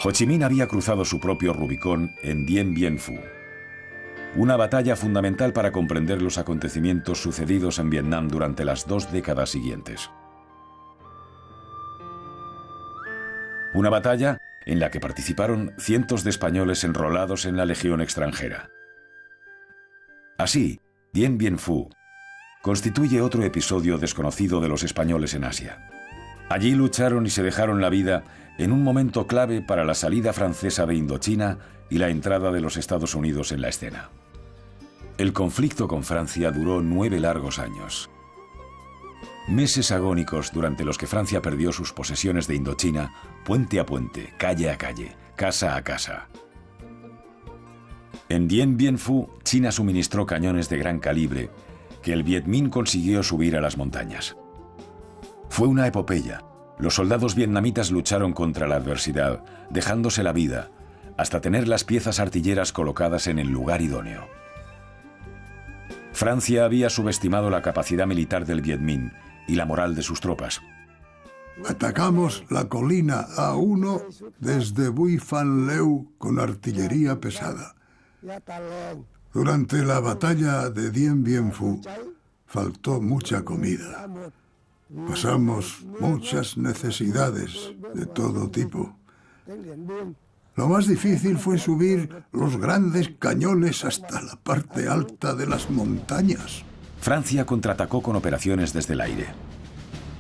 Ho Chi Minh había cruzado su propio Rubicón en Dien Bien Phu, una batalla fundamental para comprender los acontecimientos sucedidos en Vietnam durante las 2 décadas siguientes. Una batalla en la que participaron cientos de españoles enrolados en la legión extranjera. Así, Dien Bien Phu constituye otro episodio desconocido de los españoles en Asia. Allí lucharon y se dejaron la vida en un momento clave para la salida francesa de Indochina y la entrada de los Estados Unidos en la escena. El conflicto con Francia duró 9 largos años. Meses agónicos durante los que Francia perdió sus posesiones de Indochina, puente a puente, calle a calle, casa a casa. En Dien Bien Phu, China suministró cañones de gran calibre que el Viet Minh consiguió subir a las montañas. Fue una epopeya. Los soldados vietnamitas lucharon contra la adversidad, dejándose la vida, hasta tener las piezas artilleras colocadas en el lugar idóneo. Francia había subestimado la capacidad militar del Viet Minh y la moral de sus tropas. Atacamos la colina A1 desde Bui Phan Leu con artillería pesada. Durante la batalla de Dien Bien Phu faltó mucha comida. Pasamos muchas necesidades de todo tipo. Lo más difícil fue subir los grandes cañones hasta la parte alta de las montañas. Francia contraatacó con operaciones desde el aire.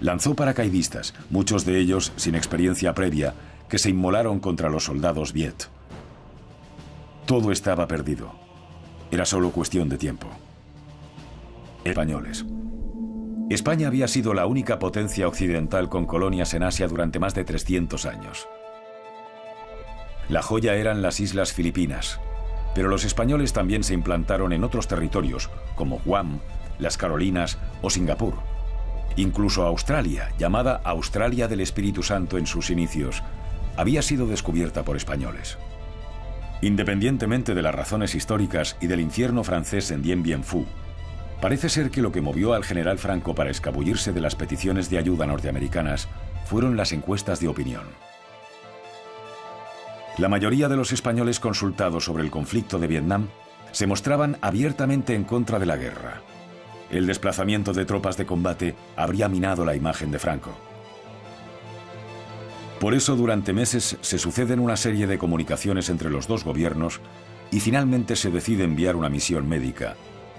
Lanzó paracaidistas, muchos de ellos sin experiencia previa, que se inmolaron contra los soldados Viet. Todo estaba perdido. Era solo cuestión de tiempo. Españoles. España había sido la única potencia occidental con colonias en Asia durante más de 300 años. La joya eran las islas Filipinas, pero los españoles también se implantaron en otros territorios, como Guam, las Carolinas o Singapur. Incluso Australia, llamada Australia del Espíritu Santo en sus inicios, había sido descubierta por españoles. Independientemente de las razones históricas y del infierno francés en Dien Bien Phu, parece ser que lo que movió al general Franco para escabullirse de las peticiones de ayuda norteamericanas fueron las encuestas de opinión. La mayoría de los españoles consultados sobre el conflicto de Vietnam se mostraban abiertamente en contra de la guerra. El desplazamiento de tropas de combate habría minado la imagen de Franco. Por eso, durante meses se suceden una serie de comunicaciones entre los dos gobiernos y finalmente se decide enviar una misión médica,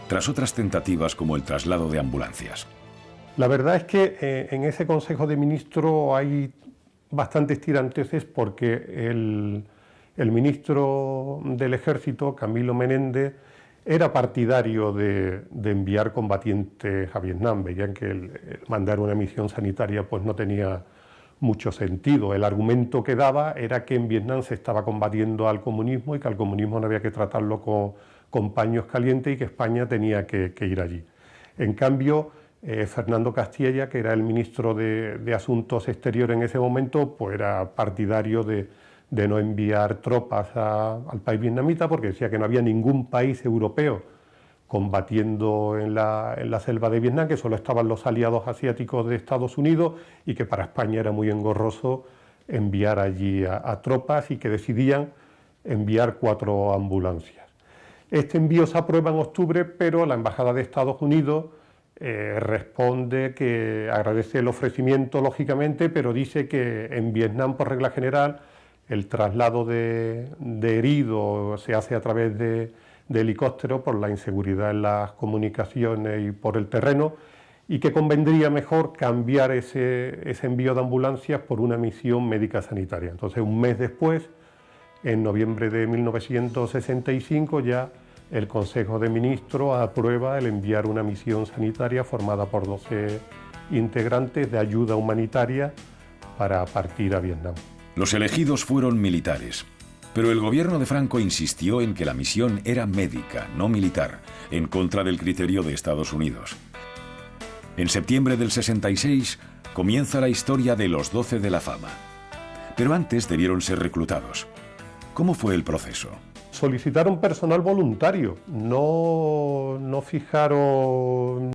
tras otras tentativas como el traslado de ambulancias. La verdad es que en ese Consejo de Ministros hay bastantes tiranteces porque el ministro del Ejército, Camilo Menéndez, era partidario de enviar combatientes a Vietnam. Veían que el mandar una misión sanitaria pues no tenía mucho sentido. El argumento que daba era que en Vietnam se estaba combatiendo al comunismo y que al comunismo no había que tratarlo con paños calientes y que España tenía que ir allí. En cambio, Fernando Castilla, que era el ministro de Asuntos Exteriores en ese momento, pues era partidario de no enviar tropas al país vietnamita porque decía que no había ningún país europeo combatiendo en la selva de Vietnam, que solo estaban los aliados asiáticos de Estados Unidos y que para España era muy engorroso enviar allí a tropas, y que decidían enviar 4 ambulancias. Este envío se aprueba en octubre, pero la Embajada de Estados Unidos responde que agradece el ofrecimiento, lógicamente, pero dice que en Vietnam, por regla general, el traslado de heridos se hace a través de helicóptero por la inseguridad en las comunicaciones y por el terreno, y que convendría mejor cambiar ese envío de ambulancias por una misión médica sanitaria. Entonces, un mes después, en noviembre de 1965, ya el Consejo de Ministros aprueba el enviar una misión sanitaria formada por 12 integrantes de ayuda humanitaria para partir a Vietnam. Los elegidos fueron militares, pero el gobierno de Franco insistió en que la misión era médica, no militar, en contra del criterio de Estados Unidos. En septiembre del 66 comienza la historia de los 12 de la fama. Pero antes debieron ser reclutados. ¿Cómo fue el proceso? Solicitaron personal voluntario, no fijaron